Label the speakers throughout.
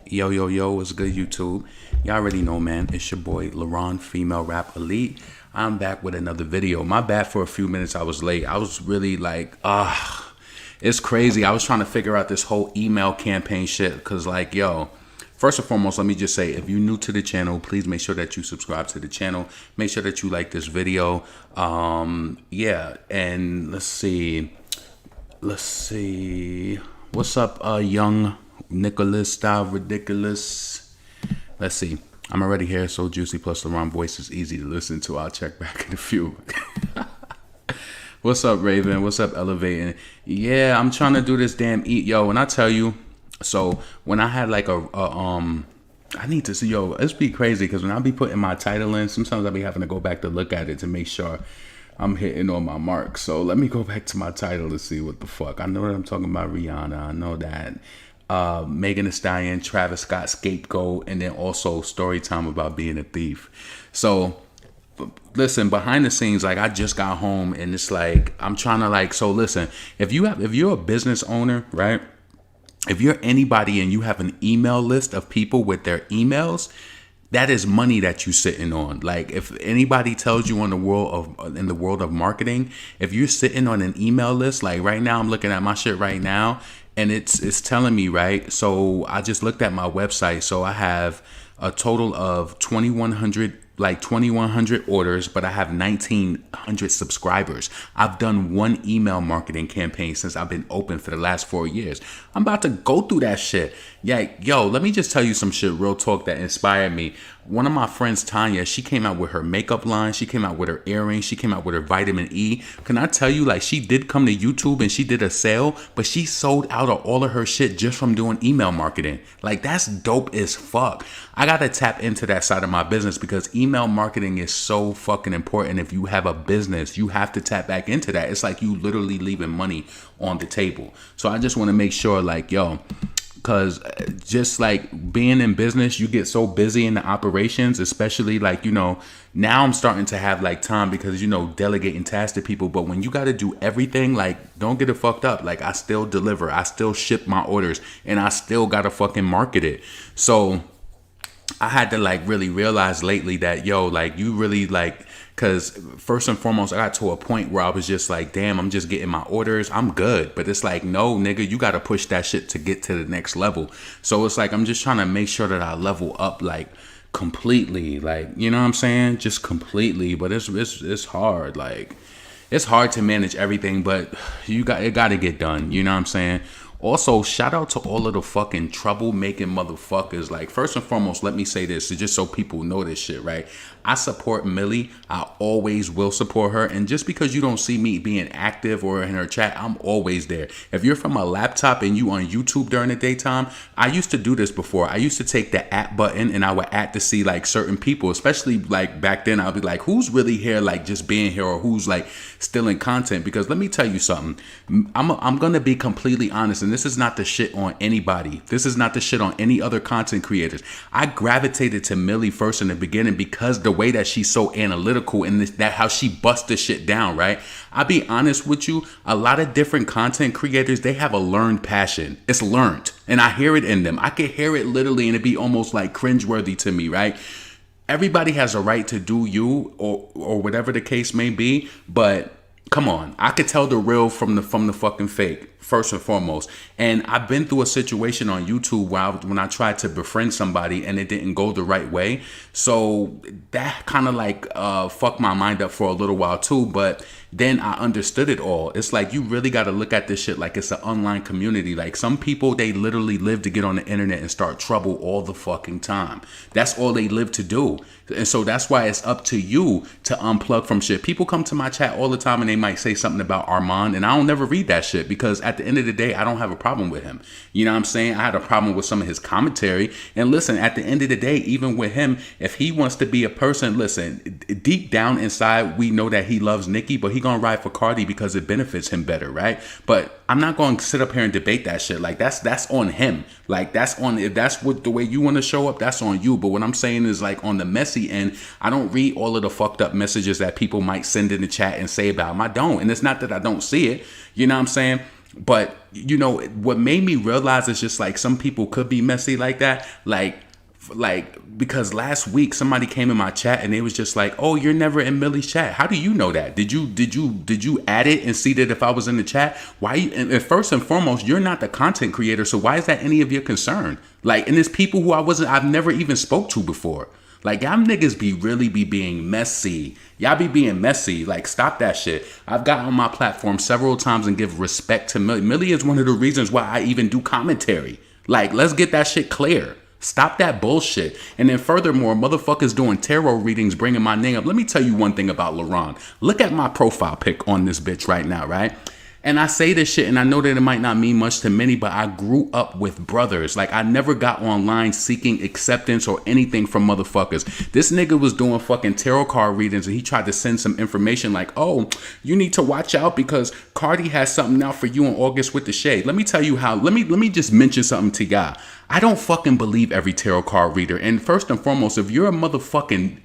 Speaker 1: Yo, yo, yo, what's good, YouTube? Y'all already know, man. It's your boy, LaRon, Female Rap Elite. I'm back with another video. My bad for a few minutes. I was late. I was really like, it's crazy. I was trying to figure out this whole email campaign shit because, like, yo, first and foremost, let me just say, if you're new to the channel, please make sure that you subscribe to the channel. Make sure that you like this video. Yeah, and let's see. What's up, young Nicholas style ridiculous? Let's see. I'm already here, so juicy. Plus, LaRon voice is easy to listen to. I'll check back in a few. What's up, Raven? What's up, Elevating? Yeah, I'm trying to do this damn yo. And I tell you, so when I had like I need to see, yo, it's be crazy because when I be putting my title in, sometimes I be having to go back to look at it to make sure I'm hitting on my mark. So let me go back to my title to see what the fuck. I know that I'm talking about Rihanna. I know that Thee Stallion, Travis Scott, Scapegoat, and then also Storytime about being a thief. So listen, behind the scenes, like I just got home and it's like I'm trying to like, so listen, if you're a business owner, right? If you're anybody and you have an email list of people with their emails, that is money that you're sitting on. Like if anybody tells you in the world of marketing, if you're sitting on an email list, like right now I'm looking at my shit right now and it's telling me, right? So I just looked at my website. So I have a total of 2,100 orders, but I have 1,900 subscribers. I've done one email marketing campaign since I've been open for the last 4 years. I'm about to go through that shit. Yeah, yo, let me just tell you some shit, real talk, that inspired me. One of my friends, Tanya, she came out with her makeup line. She came out with her earrings. She came out with her vitamin E. Can I tell you, like, she did come to YouTube and she did a sale, but she sold out of all of her shit just from doing email marketing. Like, that's dope as fuck. I got to tap into that side of my business because email marketing is so fucking important. If you have a business, you have to tap back into that. It's like you literally leaving money on the table. So I just want to make sure, like, yo, because just like being in business, you get so busy in the operations, especially like, you know, now I'm starting to have like time because, you know, delegating tasks to people. But when you got to do everything, like, don't get it fucked up. Like, I still deliver, I still ship my orders, and I still got to fucking market it. So I had to like really realize lately that, yo, like you really like, because first and foremost, I got to a point where I was just like, damn, I'm just getting my orders. I'm good. But it's like, no, nigga, you got to push that shit to get to the next level. So it's like, I'm just trying to make sure that I level up like completely, like, you know what I'm saying? Just completely. But it's hard. Like, it's hard to manage everything, but it got to get done. You know what I'm saying? Also, shout out to all of the fucking troublemaking motherfuckers. Like, first and foremost, let me say this, just so people know this shit, right? I support Millie. I always will support her. And just because you don't see me being active or in her chat, I'm always there. If you're from a laptop and you on YouTube during the daytime, I used to do this before. I used to take the at button and I would at to see like certain people, especially like back then. I'll be like, who's really here, like just being here, or who's like still in content? Because let me tell you something. I'm going to be completely honest. And this is not the shit on anybody. This is not the shit on any other content creators. I gravitated to Millie first in the beginning because the way that she's so analytical and that how she busts the shit down, right? I'll be honest with you, a lot of different content creators, they have a learned passion. It's learned. And I hear it in them. I can hear it literally and it'd be almost like cringeworthy to me, right? Everybody has a right to do you or whatever the case may be, but come on, I could tell the real from the fucking fake, first and foremost. And I've been through a situation on YouTube when I tried to befriend somebody and it didn't go the right way. So that kind of like fucked my mind up for a little while too. But then I understood it all. It's like you really got to look at this shit like it's an online community. Like some people, they literally live to get on the internet and start trouble all the fucking time. That's all they live to do. And so that's why it's up to you to unplug from shit. People come to my chat all the time and they might say something about Armand, and I don't never read that shit because at the end of the day, I don't have a problem with him. You know what I'm saying? I had a problem with some of his commentary. And listen, at the end of the day, even with him, if he wants to be a person, listen, deep down inside, we know that he loves Nicki, but he gonna ride for Cardi because it benefits him better, right? But I'm not going to sit up here and debate that shit. Like that's on him. Like that's on, if that's what the way you want to show up, that's on you. But what I'm saying is like on the messy end, I don't read all of the fucked up messages that people might send in the chat and say about him. I don't. And it's not that I don't see it. You know what I'm saying? But you know what made me realize is just like some people could be messy like that. Like because last week somebody came in my chat and they was just like, "Oh, you're never in Millie's chat. How do you know that? Did you add it and see that if I was in the chat? Why? And first and foremost, you're not the content creator, so why is that any of your concern? Like, and there's people who I've never even spoke to before. Like, y'all niggas be being messy. Y'all be being messy. Like, stop that shit. I've got on my platform several times and give respect to Millie. Millie is one of the reasons why I even do commentary. Like, let's get that shit clear. Stop that bullshit. And then furthermore, motherfuckers doing tarot readings, bringing my name up. Let me tell you one thing about LaRon. Look at my profile pic on this bitch right now, right? And I say this shit and I know that it might not mean much to many, but I grew up with brothers. Like, I never got online seeking acceptance or anything from motherfuckers. This nigga was doing fucking tarot card readings and he tried to send some information like, oh, you need to watch out because Cardi has something out for you in August with the shade. Let me tell you how, let me just mention something to y'all. I don't fucking believe every tarot card reader. And first and foremost, if you're a motherfucking,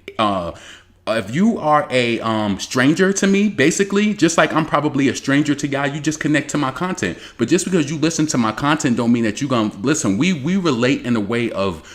Speaker 1: if you are a stranger to me, basically, just like I'm probably a stranger to y'all, you just connect to my content. But just because you listen to my content don't mean that you gonna listen. We relate in a way of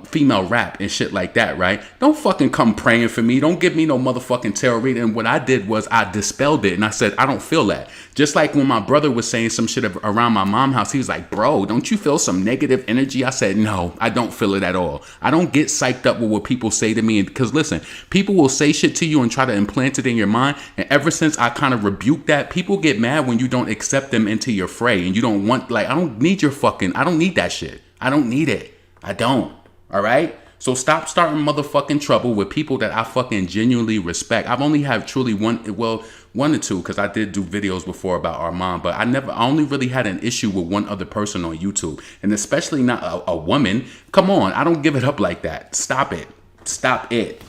Speaker 1: female rap and shit like that, right? Don't fucking come praying for me. Don't give me no motherfucking tarot reading. And what I did was I dispelled it and I said, I don't feel that. Just like when my brother was saying some shit around my mom's house, he was like, bro, don't you feel some negative energy? I said, no, I don't feel it at all. I don't get psyched up with what people say to me. Because listen, people will say shit to you and try to implant it in your mind. And ever since I kind of rebuked that, people get mad when you don't accept them into your fray. And you don't want, like, I don't need I don't need that shit. I don't need it. I don't. All right? So stop starting motherfucking trouble with people that I fucking genuinely respect. I've only had truly one or two, because I did do videos before about our mom, but I only really had an issue with one other person on YouTube, and especially not a woman. Come on, I don't give it up like that. Stop it. Stop it.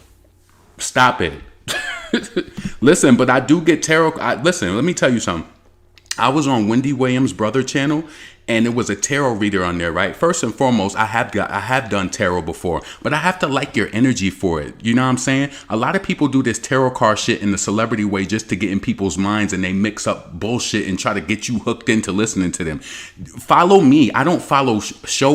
Speaker 1: Stop it. Listen, but I do get tarot. Listen, let me tell you something. I was on Wendy Williams' brother channel, and it was a tarot reader on there, right? First and foremost, I have done tarot before, but I have to like your energy for it. You know what I'm saying? A lot of people do this tarot card shit in the celebrity way just to get in people's minds, and they mix up bullshit and try to get you hooked into listening to them. Follow me. I don't follow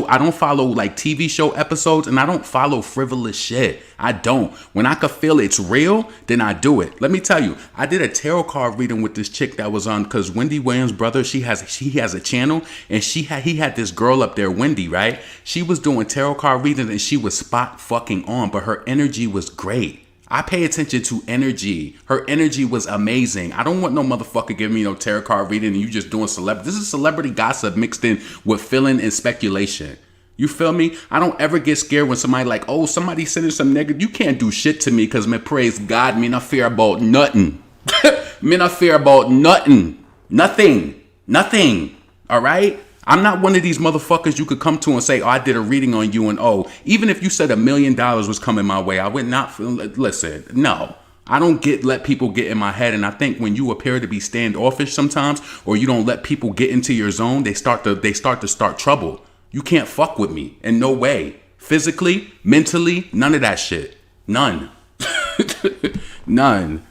Speaker 1: I don't follow like TV show episodes, and I don't follow frivolous shit. I don't. When I could feel it's real, then I do it. Let me tell you, I did a tarot card reading with this chick that was on, because Wendy Williams' brother, he has a channel, and he had this girl up there, Wendy, right? She was doing tarot card readings and she was spot fucking on, but her energy was great. I pay attention to energy. Her energy was amazing. I don't want no motherfucker giving me no tarot card reading and you just doing celebrity. This is celebrity gossip mixed in with feeling and speculation. You feel me? I don't ever get scared when somebody like, oh, somebody sending some negative. You can't do shit to me because, man, praise God, me not fear about nothing. Me not fear about nothing. Nothing. All right? I'm not one of these motherfuckers you could come to and say, oh, I did a reading on you, and oh, even if you said $1 million was coming my way, I would not feel, listen, no. I don't let people get in my head, and I think when you appear to be standoffish sometimes, or you don't let people get into your zone, they start trouble. You can't fuck with me in no way. Physically, mentally, none of that shit. None. None.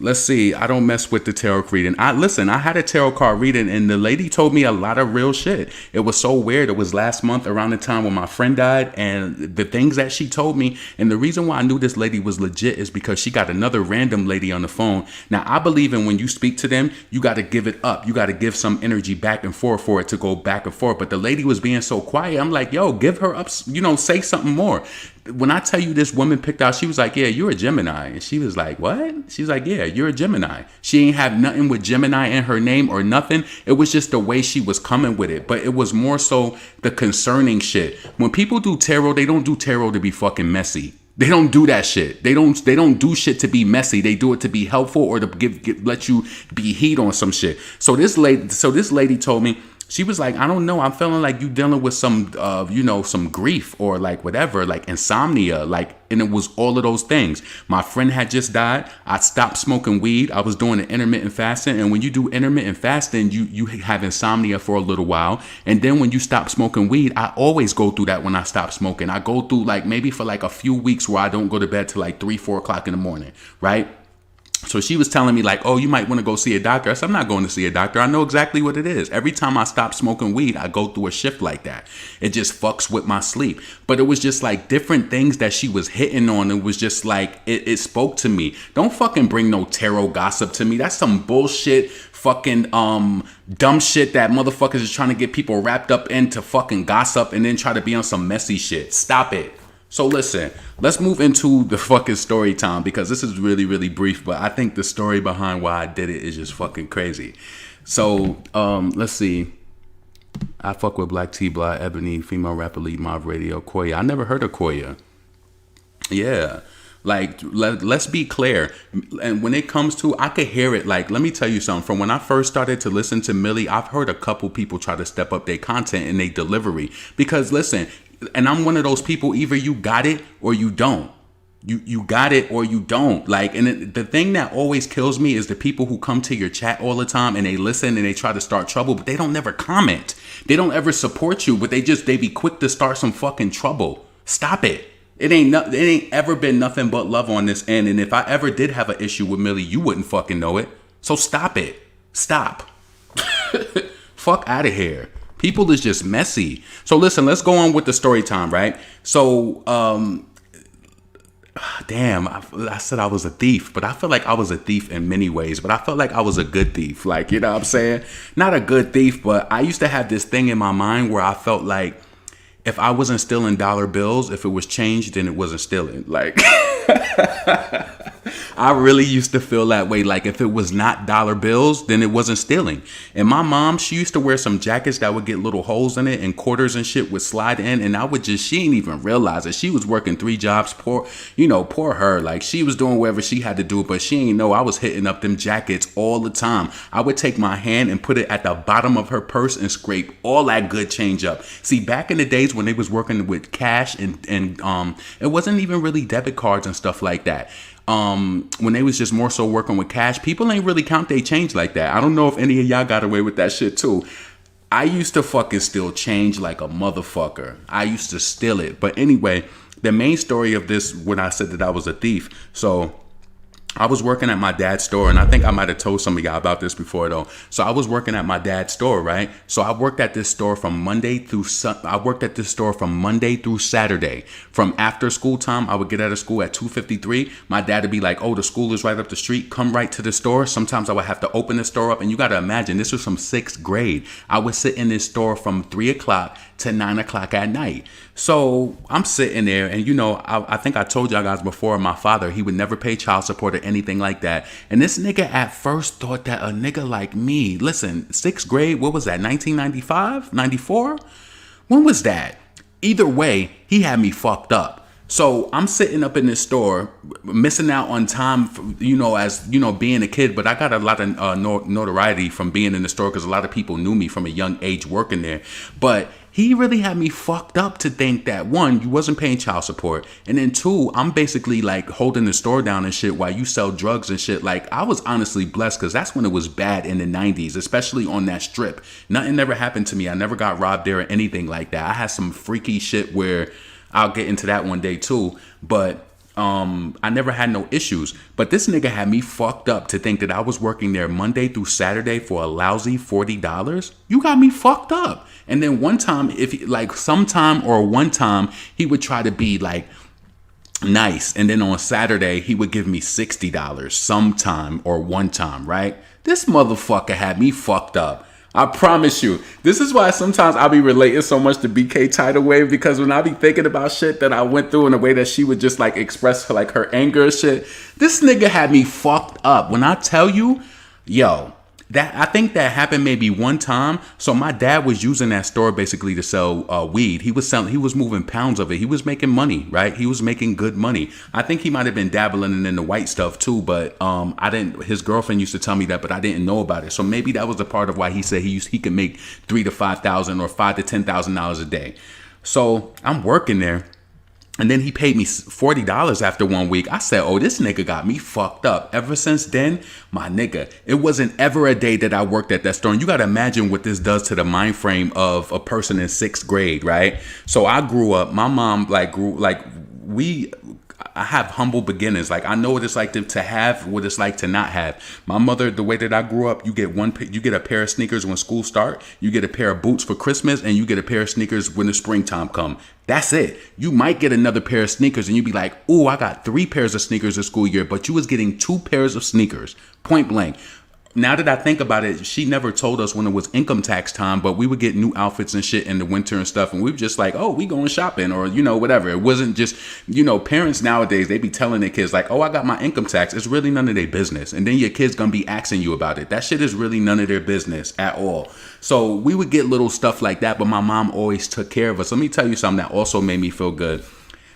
Speaker 1: Let's see. I don't mess with the tarot reading. I had a tarot card reading and the lady told me a lot of real shit. It was so weird. It was last month around the time when my friend died, and the things that she told me, and the reason why I knew this lady was legit is because she got another random lady on the phone. Now, I believe in when you speak to them, you got to give it up. You got to give some energy back and forth for it to go back and forth. But the lady was being so quiet. I'm like, yo, give her up, say something more. When I tell you this woman picked out, she was like, yeah, you're a Gemini. And she was like, what? She's like, yeah, you're a Gemini. She ain't have nothing with Gemini in her name or nothing. It was just the way she was coming with it. But it was more so the concerning shit. When people do tarot, they don't do tarot to be fucking messy. They don't do that shit. They don't do shit to be messy. They do it to be helpful or to let you be heat on some shit. So this lady told me, she was like, I don't know. I'm feeling like you dealing with some, some grief or like whatever, like insomnia, and it was all of those things. My friend had just died. I stopped smoking weed. I was doing an intermittent fasting. And when you do intermittent fasting, you have insomnia for a little while. And then when you stop smoking weed, I always go through that when I stop smoking. I go through maybe for a few weeks where I don't go to bed till 3-4 o'clock in the morning, right? So she was telling me like, oh, you might want to go see a doctor. I said, I'm not going to see a doctor. I know exactly what it is. Every time I stop smoking weed, I go through a shift like that. It just fucks with my sleep. But it was just like different things that she was hitting on. It was just like, it spoke to me. Don't fucking bring no tarot gossip to me. That's some bullshit fucking dumb shit that motherfuckers is trying to get people wrapped up into fucking gossip and then try to be on some messy shit. Stop it. So listen, let's move into the fucking story time because this is really, really brief, but I think the story behind why I did it is just fucking crazy. So, let's see. I fuck with Black T, Black Ebony, female rapper, lead Mob Radio, Koya. I never heard of Koya. Yeah. Like, let's be clear. And when it comes to, I could hear it. Like, let me tell you something. From when I first started to listen to Millie, I've heard a couple people try to step up their content and their delivery. Because listen, and I'm one of those people, either you got it or you don't. You got it or you don't. Like, and the thing that always kills me is the people who come to your chat all the time and they listen and they try to start trouble, but they don't never comment. They don't ever support you, but they be quick to start some fucking trouble. Stop it. It ain't ever been nothing but love on this end. And if I ever did have an issue with Millie, you wouldn't fucking know it. So stop it. Stop. Fuck out of here. People is just messy. So listen, let's go on with the story time, right? So, damn, I said I was a thief, but I feel like I was a thief in many ways, but I felt like I was a good thief. Like, you know what I'm saying? Not a good thief, but I used to have this thing in my mind where I felt like if I wasn't stealing dollar bills, if it was change, then it wasn't stealing. Like, I really used to feel that way. Like, if it was not dollar bills, then it wasn't stealing. And my mom, she used to wear some jackets that would get little holes in it and quarters and shit would slide in. And she didn't even realize it. She was working 3 jobs. Poor her. Like, she was doing whatever she had to do, but she ain't know I was hitting up them jackets all the time. I would take my hand and put it at the bottom of her purse and scrape all that good change up. See, back in the days when they was working with cash and it wasn't even really debit cards and stuff like that. When they was just more so working with cash, people ain't really count they change like that. I don't know if any of y'all got away with that shit too. I used to fucking steal change like a motherfucker. I used to steal it. But anyway, the main story of this, when I said that I was a thief. So I was working at my dad's store, and I think I might have told some of y'all about this before though. So I was working at my dad's store, right? So I worked at this store from Monday through Saturday. From after school time, I would get out of school at 2:53. My dad would be like, "Oh, the school is right up the street. Come right to the store." Sometimes I would have to open the store up, and you got to imagine this was from 6th grade. I would sit in this store from 3 o'clock to 9 o'clock at night. So I'm sitting there, and I think I told y'all guys before, my father, he would never pay child support or anything like that. And this nigga at first thought that a nigga like me, listen, 6th grade, what was that, 1995, 94? When was that? Either way, he had me fucked up. So I'm sitting up in this store, missing out on time, being a kid. But I got a lot of notoriety from being in the store because a lot of people knew me from a young age working there. But he really had me fucked up to think that, 1, you wasn't paying child support. And then 2, I'm basically like holding the store down and shit while you sell drugs and shit. Like, I was honestly blessed because that's when it was bad in the 90s, especially on that strip. Nothing ever happened to me. I never got robbed there or anything like that. I had some freaky shit where I'll get into that one day too. But I never had no issues. But this nigga had me fucked up to think that I was working there Monday through Saturday for a lousy $40. You got me fucked up. And then one time, one time, he would try to be like nice. And then on Saturday, he would give me $60 sometime or one time, right? This motherfucker had me fucked up. I promise you. This is why sometimes I'll be relating so much to BK Tidal Wave, because when I be thinking about shit that I went through in a way that she would just like express her anger and shit, this nigga had me fucked up. When I tell you, yo, that I think that happened maybe one time. So my dad was using that store basically to sell weed. He was moving pounds of it. He was making money, right? He was making good money. I think he might have been dabbling in the white stuff too, but I didn't. His girlfriend used to tell me that, but I didn't know about it. So maybe that was a part of why he said he could make $3,000 to $5,000 or $5,000 to $10,000 a day. So I'm working there. And then he paid me $40 after 1 week. I said, oh, this nigga got me fucked up. Ever since then, my nigga, it wasn't ever a day that I worked at that store. And you got to imagine what this does to the mind frame of a person in 6th grade, right? So I grew up, my mom I have humble beginnings. Like, I know what it's like to have, what it's like to not have. My mother, the way that I grew up, you get a pair of sneakers when school start, you get a pair of boots for Christmas, and you get a pair of sneakers when the springtime come. That's it. You might get another pair of sneakers and you be like, "Ooh, I got 3 pairs of sneakers this school year," but you was getting 2 pairs of sneakers. Point blank. Now that I think about it, she never told us when it was income tax time, but we would get new outfits and shit in the winter and stuff. And we were just like, "Oh, we going shopping," or, whatever. It wasn't just, parents nowadays, they be telling their kids like, "Oh, I got my income tax." It's really none of their business. And then your kid's going to be asking you about it. That shit is really none of their business at all. So we would get little stuff like that, but my mom always took care of us. Let me tell you something that also made me feel good.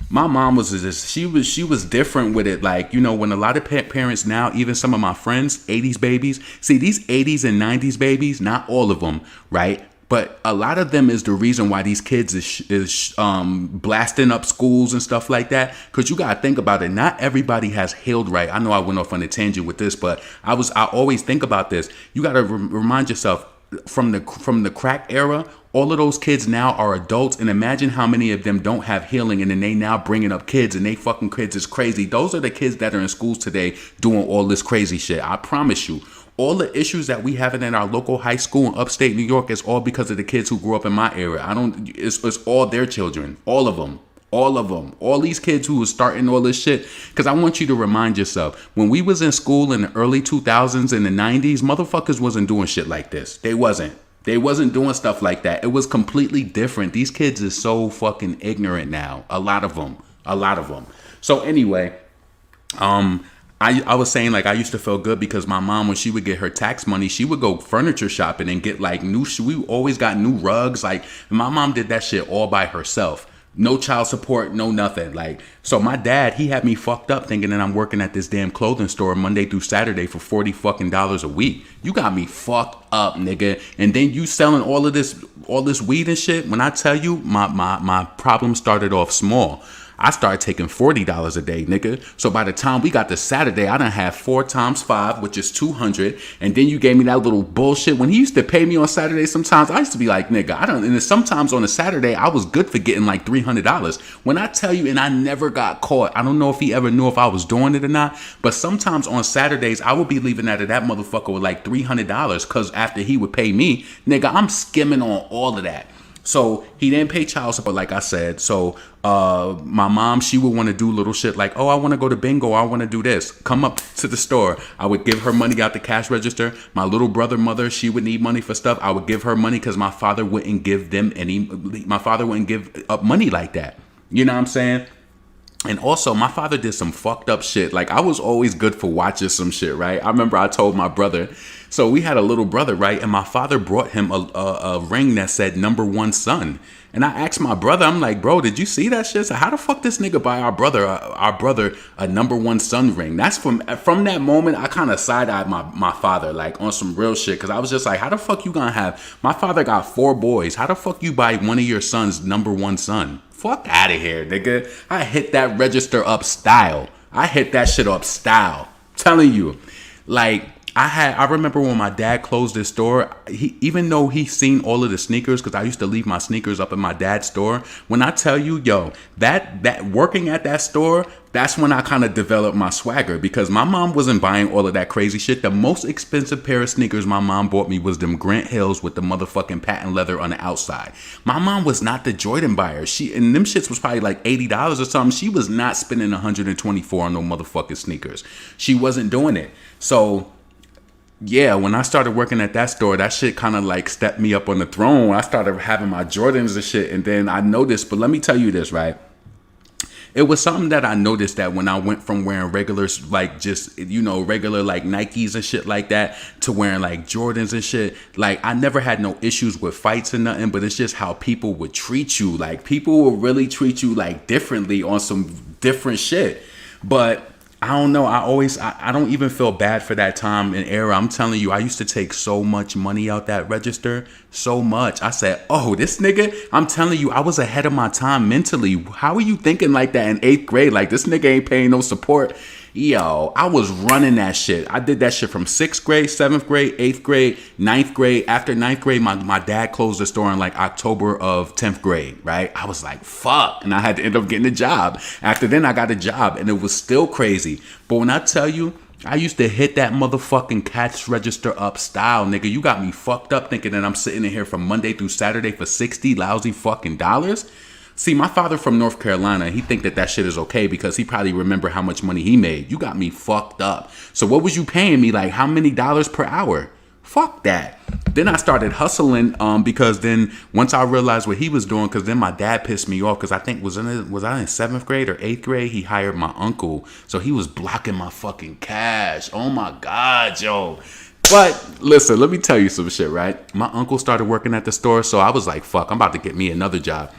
Speaker 1: My mom was just, she was different with it. Like, when a lot of parents now, even some of my friends, 80s babies, see these 80s and 90s babies, not all of them, right? But a lot of them is the reason why these kids is blasting up schools and stuff like that. Because you got to think about it. Not everybody has healed right. I know I went off on a tangent with this, but I always think about this. You got to remind yourself, from the crack era, all of those kids now are adults, and imagine how many of them don't have healing, and then they now bringing up kids, and they fucking kids is crazy. Those are the kids that are in schools today doing all this crazy shit. I promise you. All the issues that we have in our local high school in upstate New York is all because of the kids who grew up in my area. It's all their children. All of them. All of them. All these kids who was starting all this shit. Because I want you to remind yourself, when we was in school in the early 2000s and the 90s, motherfuckers wasn't doing shit like this. They wasn't. They wasn't doing stuff like that. It was completely different. These kids is so fucking ignorant now. A lot of them. So anyway, I was saying, like, I used to feel good because my mom, when she would get her tax money, she would go furniture shopping and get like we always got new rugs. Like, my mom did that shit all by herself. No child support, no nothing. Like, so my dad, he had me fucked up thinking that I'm working at this damn clothing store Monday through Saturday for $40 fucking a week. You got me fucked up, nigga. And then you selling all this weed and shit. When I tell you, my problem started off small. I started taking $40 a day, nigga. So by the time we got to Saturday, I done had 4 times 5, which is 200. And then you gave me that little bullshit. When he used to pay me on Saturday, sometimes I used to be like, nigga, and then sometimes on a Saturday, I was good for getting like $300. When I tell you, and I never got caught, I don't know if he ever knew if I was doing it or not, but sometimes on Saturdays, I would be leaving out of that motherfucker with like $300, because after he would pay me, nigga, I'm skimming on all of that. So he didn't pay child support, like I said. So my mom, she would want to do little shit like, "Oh, I want to go to bingo. I want to do this." Come up to the store. I would give her money out the cash register. My little brother, mother, she would need money for stuff. I would give her money because my father wouldn't give up money like that. You know what I'm saying? And also, my father did some fucked up shit. Like, I was always good for watching some shit, right? I remember I told my brother, so we had a little brother, right? And my father brought him a ring that said #1 son. And I asked my brother, I'm like, "Bro, did you see that shit?" So how the fuck this nigga buy our brother a #1 son ring? That's from that moment, I kind of side-eyed my father, like, on some real shit. Because I was just like, how the fuck you gonna have, my father got 4 boys. How the fuck you buy one of your sons #1 son? Fuck out of here, nigga. I hit that register up style. I hit that shit up style. Telling you. Like, I remember when my dad closed his store, even though he seen all of the sneakers, because I used to leave my sneakers up in my dad's store. When I tell you, yo, that working at that store, that's when I kind of developed my swagger, because my mom wasn't buying all of that crazy shit. The most expensive pair of sneakers my mom bought me was them Grant Hills with the motherfucking patent leather on the outside. My mom was not the Jordan buyer. And them shits was probably like $80 or something. She was not spending $124 on no motherfucking sneakers. She wasn't doing it. So yeah, when I started working at that store, that shit kind of like stepped me up on the throne. I started having my Jordans and shit, and then I noticed, but let me tell you this, right? It was something that I noticed, that when I went from wearing regular, like, just, regular like Nikes and shit like that, to wearing like Jordans and shit, like, I never had no issues with fights or nothing, but it's just how people would treat you. Like, people will really treat you like differently on some different shit. But I don't know. I don't even feel bad for that time and era. I'm telling you, I used to take so much money out that register. So much. I said, "Oh, this nigga," I'm telling you, I was ahead of my time mentally. How are you thinking like that in 8th grade? Like, this nigga ain't paying no support. Yo, I was running that shit. I did that shit from 6th grade, 7th grade, 8th grade, 9th grade. After 9th grade, my dad closed the store in like October of 10th grade, right? I was like, fuck. And I had to end up getting a job. After then, I got a job and it was still crazy. But when I tell you, I used to hit that motherfucking cash register up style, nigga. You got me fucked up thinking that I'm sitting in here from Monday through Saturday for 60 lousy fucking dollars. See, my father from North Carolina, he think that shit is okay because he probably remember how much money he made. You got me fucked up. So what was you paying me? Like how many dollars per hour? Fuck that. Then I started hustling because then once I realized what he was doing, because then my dad pissed me off because I think was I in 7th grade or 8th grade? He hired my uncle. So he was blocking my fucking cash. Oh my God, yo. But listen, let me tell you some shit, right? My uncle started working at the store. So I was like, fuck, I'm about to get me another job.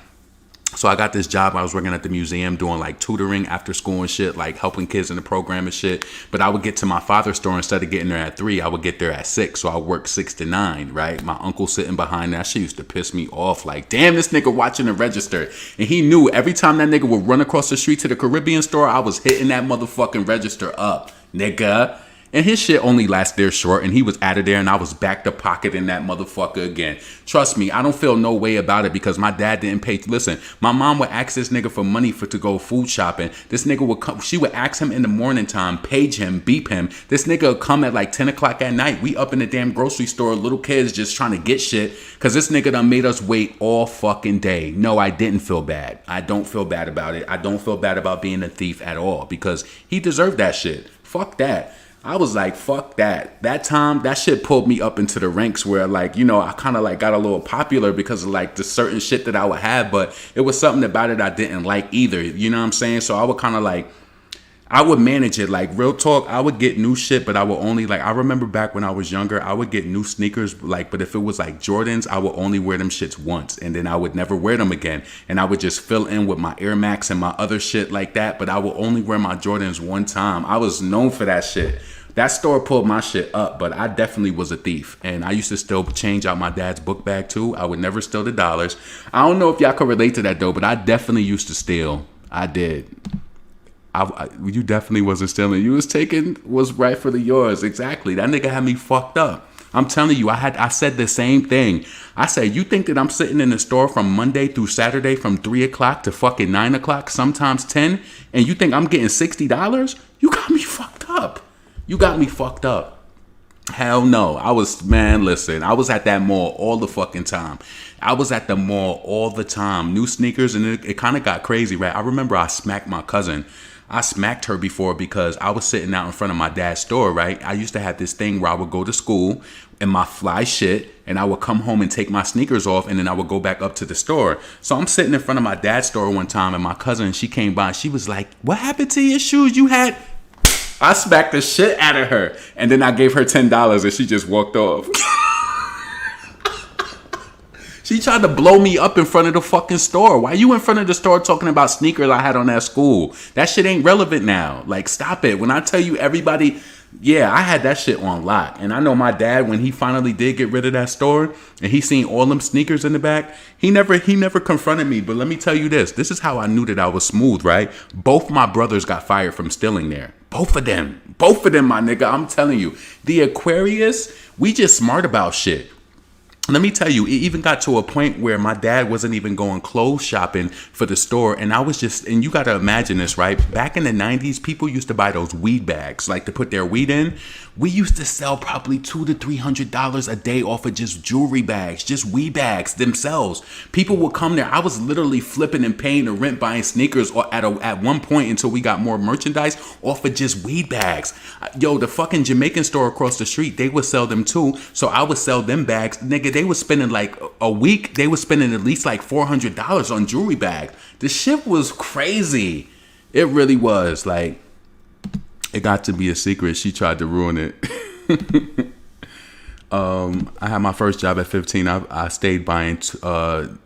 Speaker 1: So I got this job. I was working at the museum doing like tutoring after school and shit, like helping kids in the program and shit. But I would get to my father's store instead of getting there at 3, I would get there at 6. So I worked 6 to 9, right? My uncle sitting behind that shit used to piss me off. Like, damn, this nigga watching the register. And he knew every time that nigga would run across the street to the Caribbean store, I was hitting that motherfucking register up, nigga. And his shit only lasted there short, and he was out of there, and I was back to pocketing that motherfucker again. Trust me, I don't feel no way about it because my dad didn't pay. Listen, my mom would ask this nigga for money to go food shopping. This nigga would come. She would ask him in the morning time, page him, beep him. This nigga would come at like 10 o'clock at night. We up in the damn grocery store, little kids just trying to get shit because this nigga done made us wait all fucking day. No, I didn't feel bad. I don't feel bad about it. I don't feel bad about being a thief at all because he deserved that shit. Fuck that. I was like, fuck that. That time, that shit pulled me up into the ranks where, like, you know, I kind of like got a little popular because of like the certain shit that I would have, but it was something about it I didn't like either. You know what I'm saying? So I would kind of like, I would manage it. Like, real talk, I would get new shit, but I would only, like, I remember back when I was younger, I would get new sneakers, like, but if it was like Jordans, I would only wear them shits once, and then I would never wear them again, and I would just fill in with my Air Max and my other shit like that, but I would only wear my Jordans one time. I was known for that shit. That store pulled my shit up, but I definitely was a thief. And I used to still change out my dad's book bag too. I would never steal the dollars. I don't know if y'all could relate to that though, but I definitely used to steal. I did. You definitely wasn't stealing. You was taking what's rightfully yours. Exactly. That nigga had me fucked up. I'm telling you, I said the same thing. I said, you think that I'm sitting in the store from Monday through Saturday from 3 o'clock to fucking 9 o'clock, sometimes 10, and you think I'm getting $60? You got me fucked up. You got me fucked up. Hell no. I was at that mall all the fucking time. I was at the mall all the time. New sneakers, and it kind of got crazy, right? I remember I smacked my cousin. I smacked her before because I was sitting out in front of my dad's store, right? I used to have this thing where I would go to school in my fly shit, and I would come home and take my sneakers off, and then I would go back up to the store. So I'm sitting in front of my dad's store one time, and my cousin, she came by. She was like, what happened to your shoes? You had... I smacked the shit out of her, and then I gave her $10, and she just walked off. She tried to blow me up in front of the fucking store. Why you in front of the store talking about sneakers I had on at school? That shit ain't relevant now. Like, stop it. When I tell you everybody... Yeah, I had that shit on lock. And I know my dad, when he finally did get rid of that store and he seen all them sneakers in the back, he never confronted me. But let me tell you this. This is how I knew that I was smooth, right? Both my brothers got fired from stealing there. Both of them, my nigga. I'm telling you. The Aquarius, we just smart about shit. Let me tell you, it even got to a point where my dad wasn't even going clothes shopping for the store. And I was just, and you got to imagine this, right? Back in the 90s, people used to buy those weed bags, like to put their weed in. We used to sell probably $200 to $300 a day off of just jewelry bags, just weed bags themselves. People would come there. I was literally flipping and paying the rent, buying sneakers at one point until we got more merchandise off of just weed bags. Yo, the fucking Jamaican store across the street, they would sell them too. So I would sell them bags. Nigga, they was spending like a week. They was spending at least like $400 on jewelry bags. The shit was crazy. It really was. Like, it got to be a secret. She tried to ruin it. I had my first job at 15. I stayed buying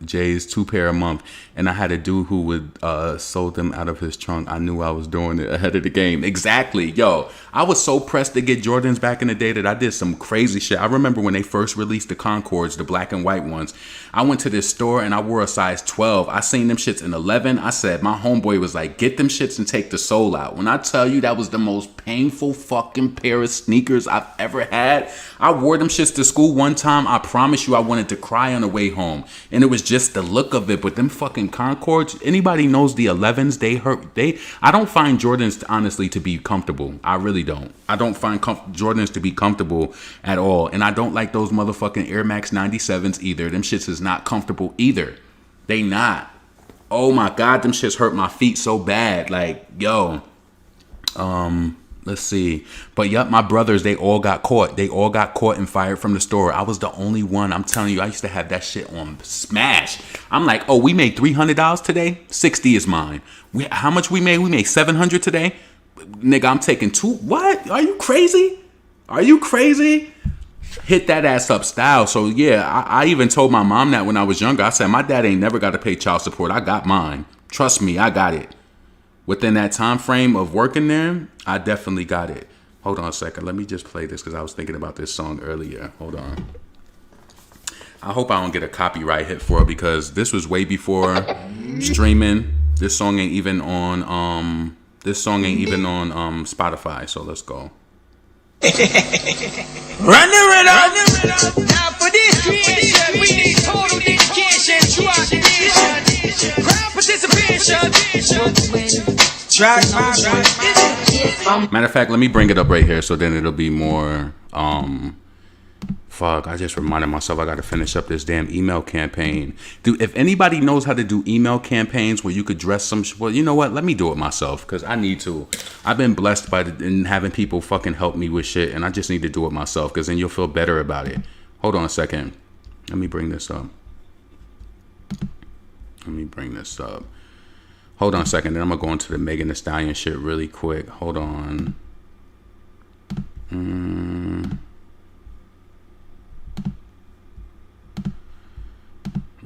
Speaker 1: Jay's 2 pair a month, and I had a dude who would sold them out of his trunk. I knew I was doing it ahead of the game. Exactly, yo. I was so pressed to get Jordans back in the day that I did some crazy shit. I remember when they first released the Concords, the black and white ones. I went to this store and I wore a size 12. I seen them shits in 11. I said, my homeboy was like, get them shits and take the sole out. When I tell you that was the most painful fucking pair of sneakers I've ever had. I wore them shits to school one time. I promise you I wanted to cry on the way home. And it was just the look of it. But them fucking Concords, anybody knows the 11s, they hurt. I don't find Jordans honestly to be comfortable. I really don't. I don't find Jordans to be comfortable at all. And I don't like those motherfucking Air Max 97s either. Them shits is not comfortable either. They not. Oh my God, them shits hurt my feet so bad. Like, yo. Let's see. But yep, my brothers, they all got caught. They all got caught and fired from the store. I was the only one. I'm telling you, I used to have that shit on smash. I'm like, oh, we made $300 today? 60 is mine. How much we made? We made 700 today? Nigga, I'm taking 2. What? Are you crazy? Are you crazy? Hit that ass up style. So yeah, I even told my mom that when I was younger. I said, my dad ain't never got to pay child support. I got mine. Trust me, I got it. Within that time frame of working there, I definitely got it. Hold on a second. Let me just play this because I was thinking about this song earlier. Hold on. I hope I don't get a copyright hit for it because this was way before streaming. This song ain't even on Spotify. So let's go.
Speaker 2: Run the rhythm. Now for this creation, we need total dedication to our tradition. Crowd participation.
Speaker 1: Matter of fact, let me bring it up right here so then it'll be more. Fuck, I just reminded myself I got to finish up this damn email campaign. Dude, if anybody knows how to do email campaigns where you could dress some... Well, you know what? Let me do it myself because I need to. I've been blessed by in having people fucking help me with shit and I just need to do it myself because then you'll feel better about it. Hold on a second. Let me bring this up. Hold on a second. Then I'm going to go into the Megan Thee Stallion shit really quick. Hold on.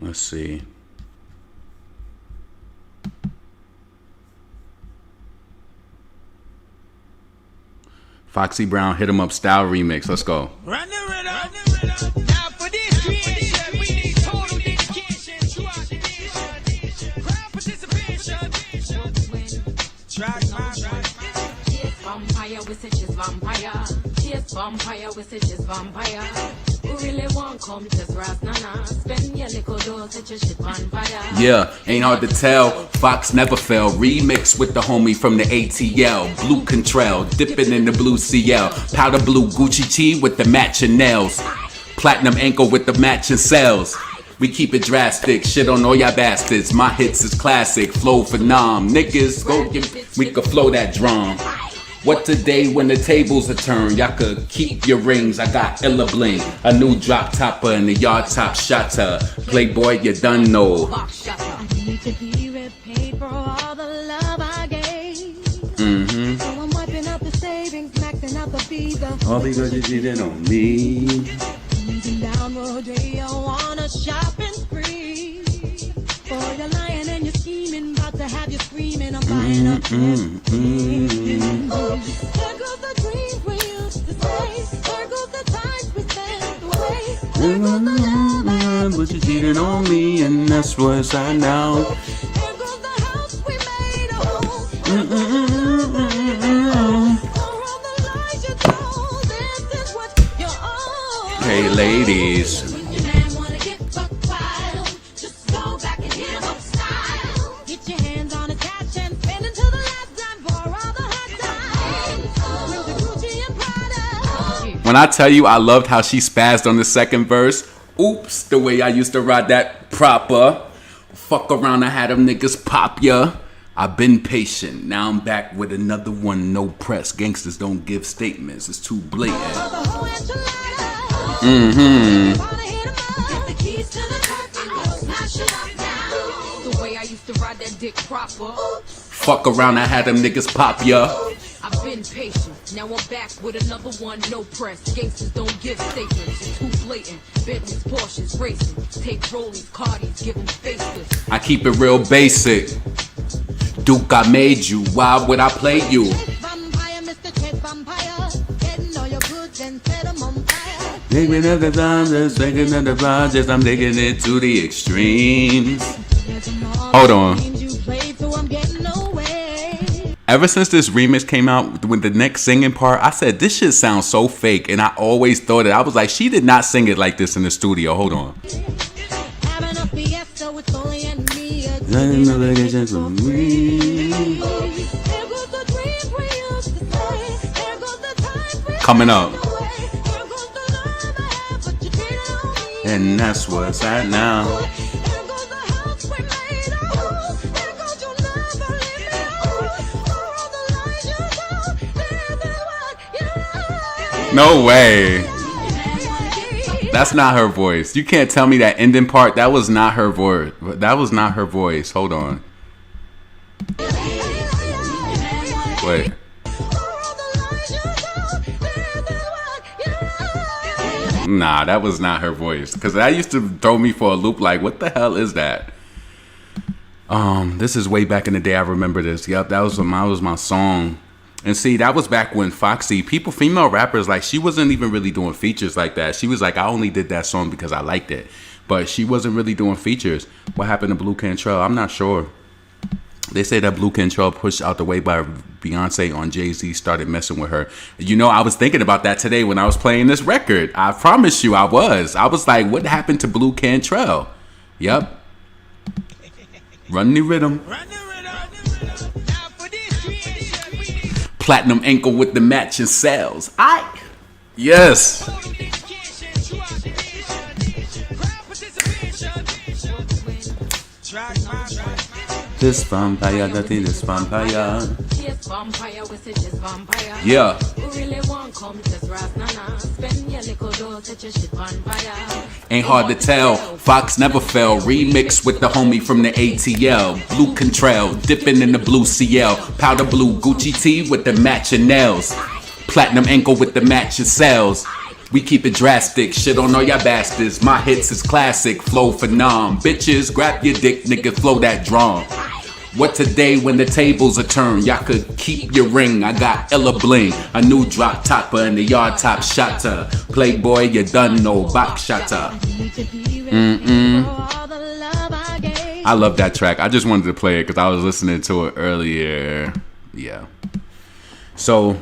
Speaker 1: Let's see. Foxy Brown, Hit 'Em Up Style remix. Let's go.
Speaker 2: Run the rhythm. Now for this creation, we need total dedication to our tradition. Crowd participation. Track my vampire, we say she's vampire. Yes, vampire, we say she's vampire. Really want come to Ras Nana. Spend your little dough, such a shit vampire.
Speaker 1: Yeah, ain't hard to tell. Fox never fell. Remix with the homie from the ATL. Blue Contrail, dipping in the blue CL. Powder blue Gucci tee with the matching nails. Platinum ankle with the matching cells. We keep it drastic, shit on all y'all bastards. My hits is classic, flow phenom. Niggas, go get, we can flow that drum. What today when the tables are turned? Y'all could keep your rings. I got Illa Bling, a new drop topper and the yard top shotter. Playboy, you done know.
Speaker 3: I need to be repaid for all the love I gave. So I'm wiping out the savings, maxing out the visa.
Speaker 1: All because you cheated on me.
Speaker 3: Easing down Rodeo on a shopping spree. For you're lying and you're scheming, about to have you screaming. I'm buying up everything. There goes the dreams we used to say. There goes the times we spent away. There goes the love I had,
Speaker 1: but you cheated on me, and that's what's I now.
Speaker 3: there goes the house we made a home. For all the lies you told, this is what you're on.
Speaker 1: Hey, ladies.
Speaker 3: When your man wanna get buck wild, just go back and hit 'em up style. Get your hands on his cash and spend until the last dime for all the hot times. With the Gucci and Prada.
Speaker 1: When I tell you I loved how she spazzed on the second verse, oops, the way I used to ride that proper. Fuck around, I had them niggas pop ya. I've been patient, now I'm back with another one, no press. Gangsters don't give statements, it's too blatant.
Speaker 3: The whole enchilada. Wanna hit 'em up. Get the keys to the turkey, we'll smash it up now.
Speaker 2: The way I used to ride that dick proper.
Speaker 1: Fuck around, I had them niggas pop ya.
Speaker 2: I've been patient,
Speaker 4: Now I'm back with another one, no press. Gangsters don't give statements, it's too blatant. Bentleys, Porsches, racing. Take rollies, Cardis, give them faceless.
Speaker 1: I keep it real basic. Duke, I made you. Why would I play you?
Speaker 3: Vampire, Mr. Ted Vampire. Getting all your goods and set them on fire.
Speaker 1: Taking up the times, just taking up the projects. I'm taking it to the extremes. Hold on. Ever since this remix came out with the next singing part, I said, this shit sounds so fake. And I always thought it. I was like, she did not sing it like this in the studio. Hold on. Coming up. And that's what's at now. No way. That's not her voice. You can't tell me that ending part. That was not her voice. That was not her voice. Hold on. Wait. Nah, that was not her voice. Because that used to throw me for a loop. Like, what the hell is that? This is way back in the day. I remember this. Yep, that was my song. And see, that was back when Foxy, female rappers, like, she wasn't even really doing features like that. She was like, I only did that song because I liked it. But she wasn't really doing features. What happened to Blue Cantrell? I'm not sure. They say that Blue Cantrell pushed out the way by Beyonce on Jay-Z started messing with her. You know, I was thinking about that today when I was playing this record. I promise you I was. I was like, what happened to Blue Cantrell? Yep. Run the rhythm. Platinum ankle with the matching cells. Yes. This vampire, that is this vampire. Yeah. Ain't hard to tell. Fox never fell. Remix with the homie from the ATL. Blue Cantrell, dipping in the blue CL. Powder blue Gucci tee with the matching nails. Platinum ankle with the matching cells. We keep it drastic, shit on all y'all bastards. My hits is classic, flow phenom. Bitches, grab your dick, nigga, flow that drum. What today when the tables are turned? Y'all could keep your ring, I got Ella Bling. A new drop topper and the yard top shotter. Playboy, you done know, box shotter. I love that track. I just wanted to play it because I was listening to it earlier. Yeah. So...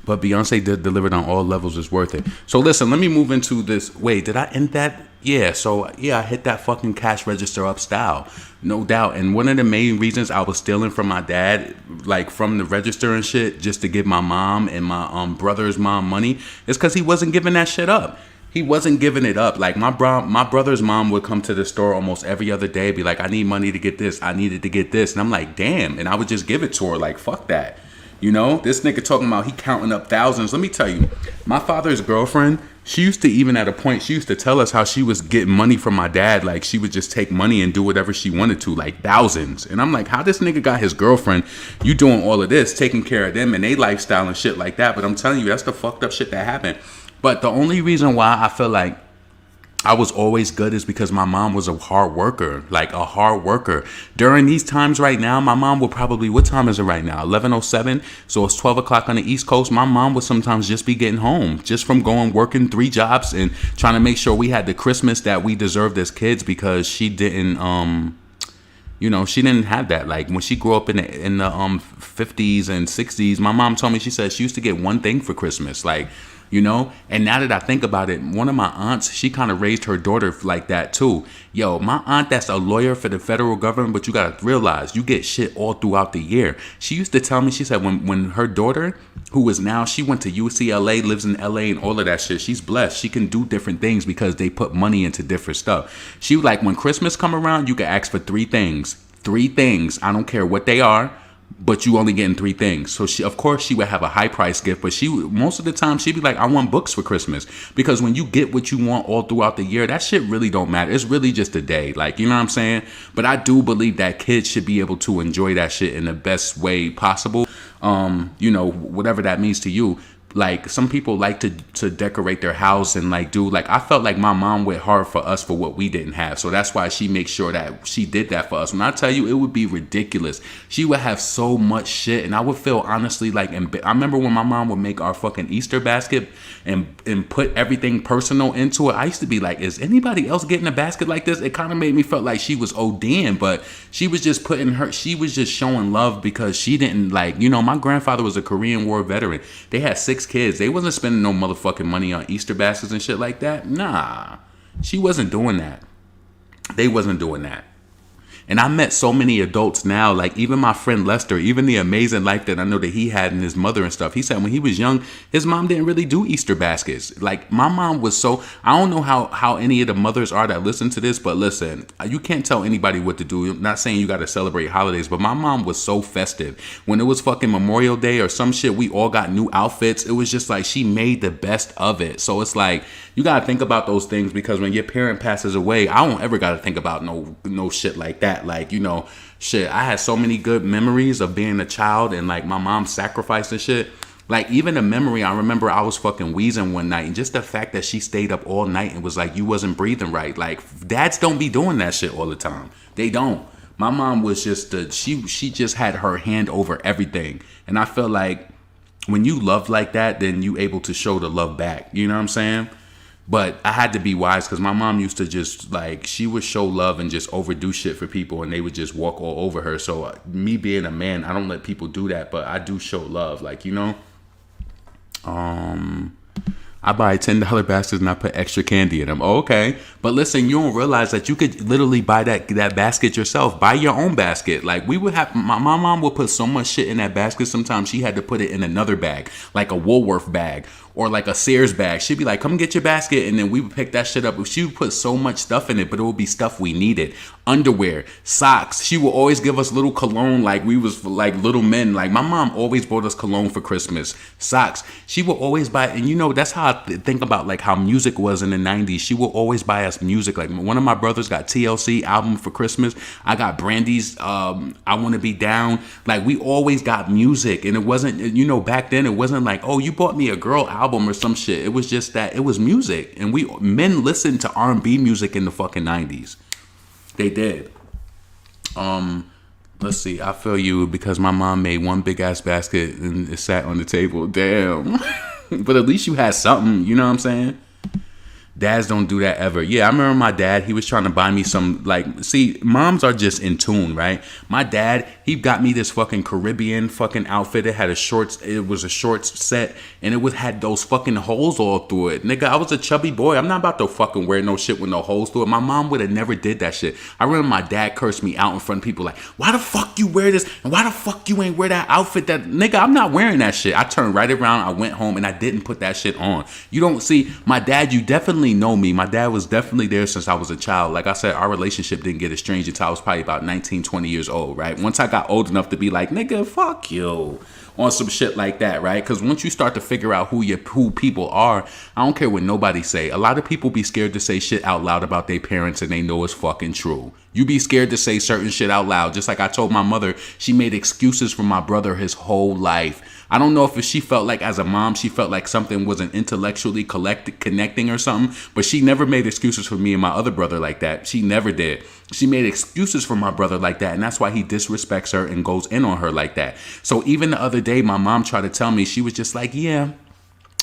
Speaker 1: but Beyonce delivered on all levels. It's worth it. So listen, let me move into this. Wait, did I end that? Yeah, so yeah, I hit that fucking cash register up style. No doubt. And one of the main reasons I was stealing from my dad, like from the register and shit, just to give my mom and my brother's mom money, is because he wasn't giving that shit up. He wasn't giving it up. Like my brother's mom would come to the store almost every other day, be like, I need money to get this. I needed to get this. And I'm like, damn. And I would just give it to her like, fuck that. You know, this nigga talking about he counting up thousands. Let me tell you, my father's girlfriend, she used to even at a point, she used to tell us how she was getting money from my dad. Like she would just take money and do whatever she wanted to, like thousands. And I'm like, how this nigga got his girlfriend? You doing all of this, taking care of them and they lifestyle and shit like that. But I'm telling you, that's the fucked up shit that happened. But the only reason why I feel like I was always good is because my mom was a hard worker, like a hard worker. During these times right now, my mom would probably, what time is it right now? 11:07. So it's 12 o'clock on the East Coast. My mom would sometimes just be getting home just from working 3 jobs and trying to make sure we had the Christmas that we deserved as kids because she didn't, you know, she didn't have that. Like when she grew up in the 50s and 60s, my mom told me, she said she used to get one thing for Christmas. Like, you know, and now that I think about it, one of my aunts, she kind of raised her daughter like that too. Yo, my aunt that's a lawyer for the federal government, but you got to realize you get shit all throughout the year. She used to tell me, she said when her daughter, who is now, she went to UCLA, lives in LA and all of that shit. She's blessed. She can do different things because they put money into different stuff. She was like, when Christmas come around, you can ask for 3 things. 3 things. I don't care what they are. but you only getting 3 things. So she, of course, she would have a high price gift, but most of the time she'd be like, I want books for Christmas. Because when you get what you want all throughout the year, that shit really don't matter. It's really just a day. Like, you know what I'm saying? But I do believe that kids should be able to enjoy that shit in the best way possible. You know, whatever that means to you. Like, some people like to decorate their house and like do, like, I felt like my mom went hard for us for what we didn't have. So that's why she makes sure that she did that for us. When I tell you, it would be ridiculous. She would have so much shit, and I would feel honestly like, I remember when my mom would make our fucking Easter basket and put everything personal into it. I used to be like, is anybody else getting a basket like this? It kind of made me feel like she was ODing, but she was just she was just showing love because she didn't, like, you know, my grandfather was a Korean War veteran. They had 6 kids. They wasn't spending no motherfucking money on Easter baskets and shit like that. Nah, she wasn't doing that. They wasn't doing that. And I met so many adults now, like even my friend Lester, even the amazing life that I know that he had and his mother and stuff. He said when he was young, his mom didn't really do Easter baskets. Like, my mom was so, I don't know how any of the mothers are that listen to this, but listen, you can't tell anybody what to do. I'm not saying you got to celebrate holidays, but my mom was so festive. When it was fucking Memorial Day or some shit, we all got new outfits. It was just like she made the best of it. So it's like, you got to think about those things, because when your parent passes away, I don't ever got to think about no shit like that. Like, you know, shit, I had so many good memories of being a child and like my mom sacrificing shit. Like, even a memory, I remember I was fucking wheezing one night, and just the fact that she stayed up all night and was like, you wasn't breathing right. Like, dads don't be doing that shit all the time. They don't. My mom was just she just had her hand over everything. And I feel like when you love like that, then you able to show the love back. You know what I'm saying? But I had to be wise, because my mom used to just, like, she would show love and just overdo shit for people, and they would just walk all over her. So me being a man, I don't let people do that, but I do show love. Like, you know, I buy $10 baskets and I put extra candy in them. Oh, okay. But listen, you don't realize that you could literally buy that basket yourself. Buy your own basket. Like, we would have, my mom would put so much shit in that basket. Sometimes she had to put it in another bag, like a Woolworth bag or like a Sears bag. She'd be like, come get your basket. And then we would pick that shit up. She would put so much stuff in it, but it would be stuff we needed. Underwear, socks. She would always give us little cologne, like we was like little men. Like, my mom always bought us cologne for Christmas. Socks. She would always buy, and you know, that's how I think about like how music was in the 90s. She would always buy us music. Like, one of my brothers got TLC album for Christmas. I got Brandy's I Wanna Be Down. Like, we always got music. And it wasn't, you know, back then it wasn't like, oh, you bought me a girl album or some shit. It was just that it was music. And men listened to R&B music in the fucking 90s. They did. Let's see. I feel you, because my mom made one big ass basket and it sat on the table. Damn. But at least you had something. You know what I'm saying? Dads don't do that ever. Yeah, I remember my dad, he was trying to buy me some, like, see, moms are just in tune, right? My dad, he got me this fucking Caribbean fucking outfit. It had it was a shorts set, and it had those fucking holes all through it. Nigga, I was a chubby boy. I'm not about to fucking wear no shit with no holes through it. My mom would have never did that shit. I remember my dad cursed me out in front of people like, why the fuck you wear this? And why the fuck you ain't wear that outfit? That, nigga, I'm not wearing that shit. I turned right around, I went home, and I didn't put that shit on. You don't see, my dad, you definitely know me. My dad was definitely there since I was a child. Like I said, our relationship didn't get estranged until I was probably about 19, 20 years old, right? Once I got old enough to be like, nigga, fuck you, on some shit like that, right? Because once you start to figure out who people are, I don't care what nobody say. A lot of people be scared to say shit out loud about their parents, and they know it's fucking true. You be scared to say certain shit out loud. Just like I told my mother, she made excuses for my brother his whole life. I don't know if she felt like, as a mom, she felt like something wasn't intellectually connecting or something, but she never made excuses for me and my other brother like that. She never did. She made excuses for my brother like that, and that's why he disrespects her and goes in on her like that. So even the other day, my mom tried to tell me, she was just like, yeah,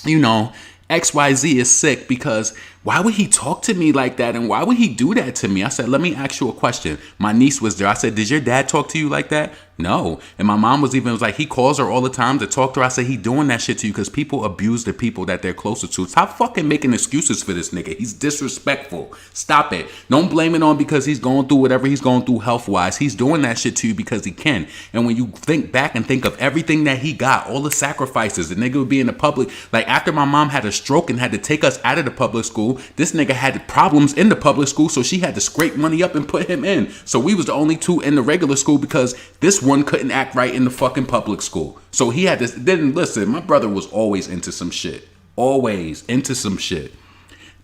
Speaker 1: you know, XYZ is sick, because why would he talk to me like that? And why would he do that to me? I said, let me ask you a question. My niece was there. I said, did your dad talk to you like that? No. And my mom was like, he calls her all the time to talk to her. I said, he doing that shit to you because people abuse the people that they're closer to. Stop fucking making excuses for this nigga. He's disrespectful. Stop it. Don't blame it on because he's going through whatever he's going through health-wise. He's doing that shit to you because he can. And when you think back and think of everything that he got, all the sacrifices, the nigga would be in the public. Like, after my mom had a stroke and had to take us out of the public school, school. This nigga had problems in the public school, so she had to scrape money up and put him in. So we was the only two in the regular school because this one couldn't act right in the fucking public school. So he had this. Then listen, my brother was always into some shit. Always into some shit.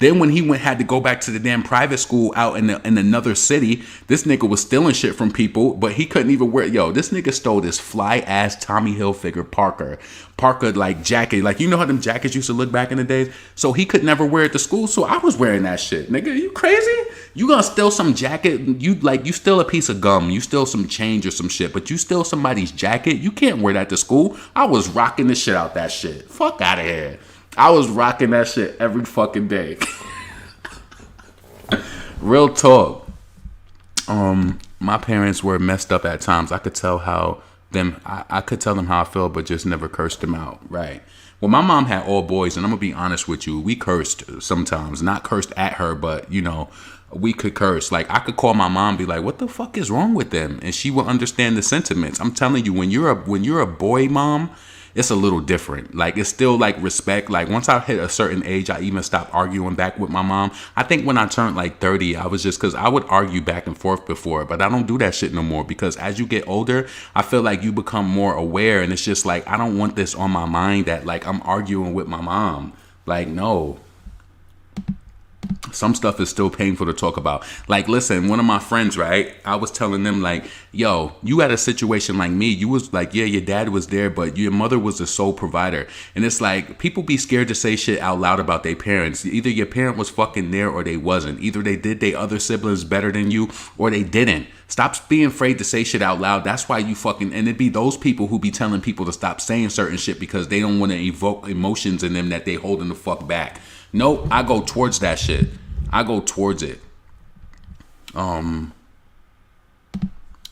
Speaker 1: Then when he had to go back to the damn private school out in another city, this nigga was stealing shit from people, but he couldn't even wear. Yo, this nigga stole this fly ass Tommy Hilfiger Parker like jacket. Like, you know how them jackets used to look back in the days? So he could never wear it to school. So I was wearing that shit. Nigga, you crazy? You gonna steal some jacket? You steal a piece of gum. You steal some change or some shit, but you steal somebody's jacket? You can't wear that to school. I was rocking the shit out that shit. Fuck out of here. I was rocking that shit every fucking day. Real talk. My parents were messed up at times. I could tell I could tell them how I felt, but just never cursed them out. Right. Well, my mom had all boys, and I'm gonna be honest with you. We cursed sometimes. Not cursed at her, but we could curse. Like, I could call my mom, be like, "What the fuck is wrong with them?" And she will understand the sentiments. I'm telling you, when you're a boy mom, it's a little different. Like, it's still like respect. Like, once I hit a certain age, I even stopped arguing back with my mom. I think when I turned like 30, I was just, because I would argue back and forth before, but I don't do that shit no more, because as you get older, I feel like you become more aware, and it's just like, I don't want this on my mind that like I'm arguing with my mom. Like, no. Some stuff is still painful to talk about. Like, listen, one of my friends, right? I was telling them, like, yo, you had a situation like me. You was like, yeah, your dad was there, but your mother was the sole provider. And it's like, people be scared to say shit out loud about their parents. Either your parent was fucking there or they wasn't. Either they did their other siblings better than you or they didn't. Stop being afraid to say shit out loud. That's why you fucking, and it be those people who be telling people to stop saying certain shit because they don't want to evoke emotions in them that they holding the fuck back. Nope, I go towards that shit. I go towards it. There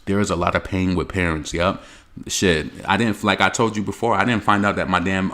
Speaker 1: is a lot of pain with parents. Yep. Shit, I didn't, like I told you before, I didn't find out that my damn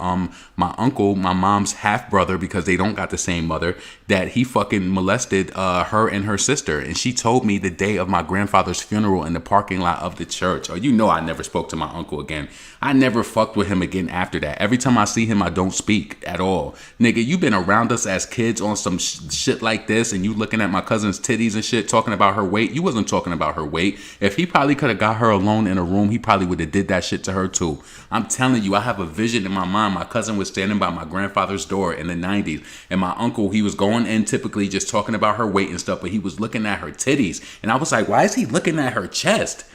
Speaker 1: my uncle, my mom's half brother, because they don't got the same mother, that he fucking molested her and her sister. And she told me the day of my grandfather's funeral in the parking lot of the church. Oh, I never spoke to my uncle again. I never fucked with him again after that. Every time I see him, I don't speak at all. Nigga, you been around us as kids on some shit like this, and you looking at my cousin's titties and shit, talking about her weight. You wasn't talking about her weight. If he probably could have got her alone in a room, he probably would have did that shit to her too. I'm telling you, I have a vision in my mind. My cousin was standing by my grandfather's door in the 90s, and my uncle, he was going in typically just talking about her weight and stuff, but he was looking at her titties. And I was like, why is he looking at her chest?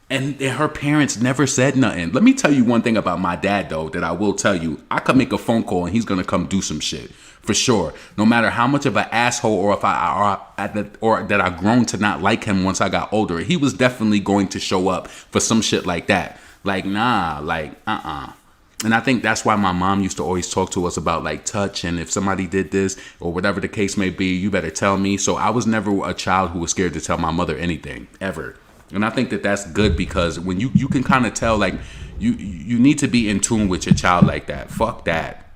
Speaker 1: And her parents never said nothing. Let me tell you one thing about my dad, though, that I will tell you. I could make a phone call and he's gonna come do some shit for sure. No matter how much of an asshole or that I've grown to not like him once I got older, he was definitely going to show up for some shit like that. Like, nah, like, And I think that's why my mom used to always talk to us about like touch, and if somebody did this or whatever the case may be, you better tell me. So I was never a child who was scared to tell my mother anything ever. And I think that that's good, because when you can kind of tell, like, you need to be in tune with your child like that. Fuck that.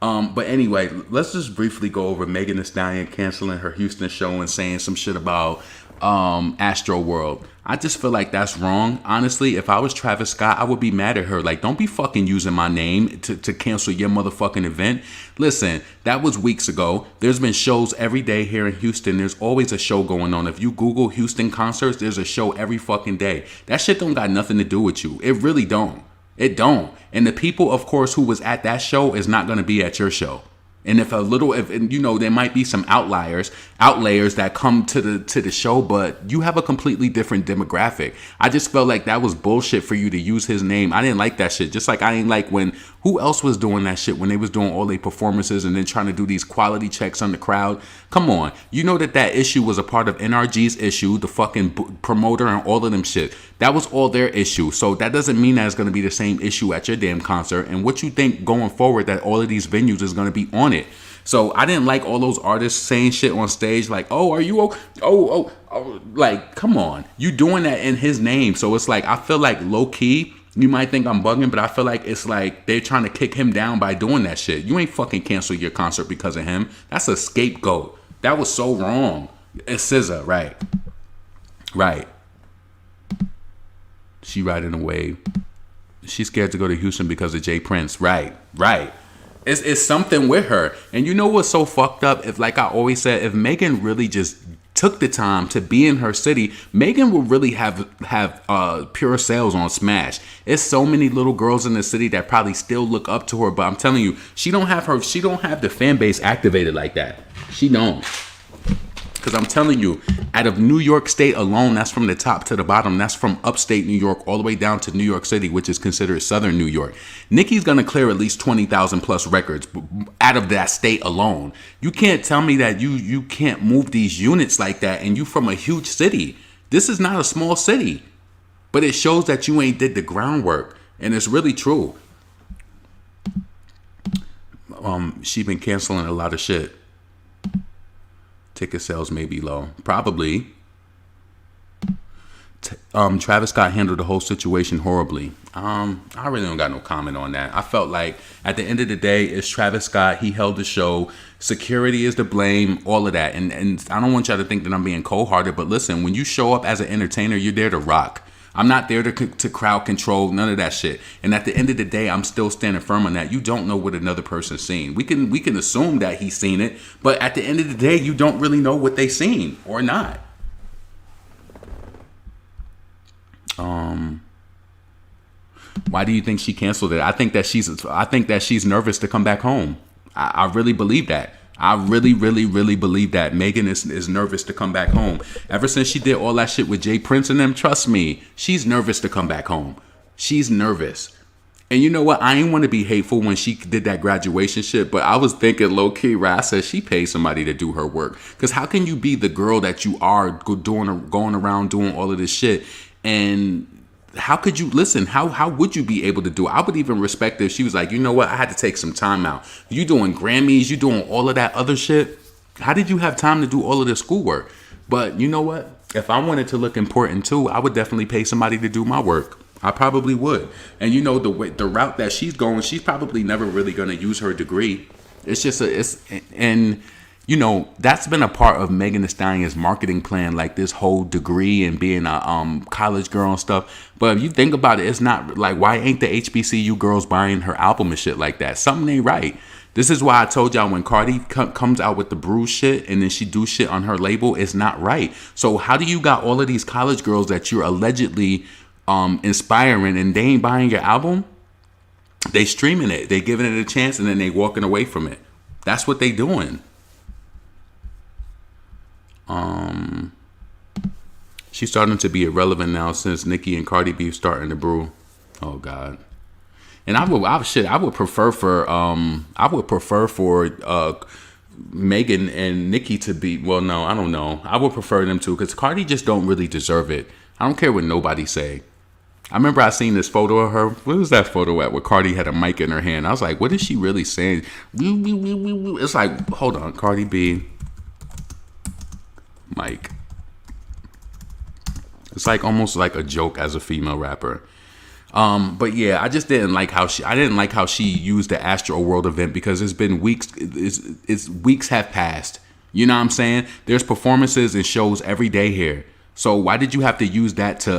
Speaker 1: But anyway, let's just briefly go over Megan Thee Stallion canceling her Houston show and saying some shit about Astroworld. I just feel like that's wrong. Honestly, if I was Travis Scott, I would be mad at her. Like, don't be fucking using my name to cancel your motherfucking event. Listen, that was weeks ago. There's been shows every day here in Houston. There's always a show going on. If you Google Houston concerts, there's a show every fucking day. That shit don't got nothing to do with you. It really don't. It don't. And the people, of course, who was at that show is not going to be at your show. And if there might be some outlayers that come to the show, but you have a completely different demographic. I just felt like that was bullshit for you to use his name. I didn't like that shit. Just like I didn't like when, who else was doing that shit when they was doing all their performances and then trying to do these quality checks on the crowd? Come on. You know that issue was a part of NRG's issue, the fucking promoter and all of them shit. That was all their issue. So that doesn't mean that it's going to be the same issue at your damn concert. And what you think going forward that all of these venues is going to be on it. So I didn't like all those artists saying shit on stage like, oh, are you okay? Oh, like, come on. You doing that in his name. So it's like, I feel like low key, you might think I'm bugging, but I feel like it's like they're trying to kick him down by doing that shit. You ain't fucking cancel your concert because of him. That's a scapegoat. That was so wrong. It's SZA, right. Right. She riding a wave. She's scared to go to Houston because of Jay Prince. Right. It's something with her. And you know what's so fucked up? If, like I always said, if Megan really just took the time to be in her city, Megan will really have pure sales on Smash. It's so many little girls in the city that probably still look up to her, but I'm telling you, she don't have the fan base activated like that. She don't. Because I'm telling you, out of New York State alone, that's from the top to the bottom. That's from upstate New York all the way down to New York City, which is considered southern New York. Nicki's going to clear at least 20,000 plus records out of that state alone. You can't tell me that you can't move these units like that and you from a huge city. This is not a small city. But it shows that you ain't did the groundwork. And it's really true. She been canceling a lot of shit. Ticket sales may be low. Probably. Travis Scott handled the whole situation horribly. I really don't got no comment on that. I felt like at the end of the day, it's Travis Scott. He held the show. Security is to blame. All of that. And I don't want y'all to think that I'm being cold-hearted, but listen, when you show up as an entertainer, you're there to rock. I'm not there to crowd control, none of that shit. And at the end of the day, I'm still standing firm on that. You don't know what another person's seen. We can assume that he's seen it, but at the end of the day, you don't really know what they seen or not. Why do you think she canceled it? I think that she's nervous to come back home. I really believe that. I really, really, really believe that Megan is nervous to come back home. Ever since she did all that shit with Jay Prince and them, trust me, she's nervous to come back home. She's nervous. And you know what? I ain't want to be hateful when she did that graduation shit, but I was thinking low-key, right? I said she paid somebody to do her work. Because how can you be the girl that you are going around doing all of this shit and... How could you listen? How would you be able to do it? I would even respect if she was like, you know what? I had to take some time out. You doing Grammys, you doing all of that other shit. How did you have time to do all of this schoolwork? But you know what? If I wanted to look important too, I would definitely pay somebody to do my work. I probably would. And you know the route that she's going, she's probably never really going to use her degree. It's just you know, that's been a part of Megan Thee Stallion's marketing plan, like this whole degree and being a college girl and stuff. But if you think about it, it's not like, why ain't the HBCU girls buying her album and shit like that? Something ain't right. This is why I told y'all when Cardi comes out with the Bruise shit and then she do shit on her label, it's not right. So how do you got all of these college girls that you're allegedly inspiring and they ain't buying your album? They streaming it, they giving it a chance, and then they walking away from it. That's what they doing. She's starting to be irrelevant now since Nicki and Cardi B starting to brew. Oh God. And I would prefer for Megan and Nicki to be, well, no, I don't know. I would prefer them to, because Cardi just don't really deserve it. I don't care what nobody say. I remember I seen this photo of her. Where was that photo at? Where Cardi had a mic in her hand. I was like, what is she really saying? It's like, hold on, Cardi B. Mike. It's like almost like a joke as a female rapper. But yeah, I just didn't like how she used the Astroworld event, because it's been weeks. It's weeks have passed. You know what I'm saying? There's performances and shows every day here. So why did you have to use that to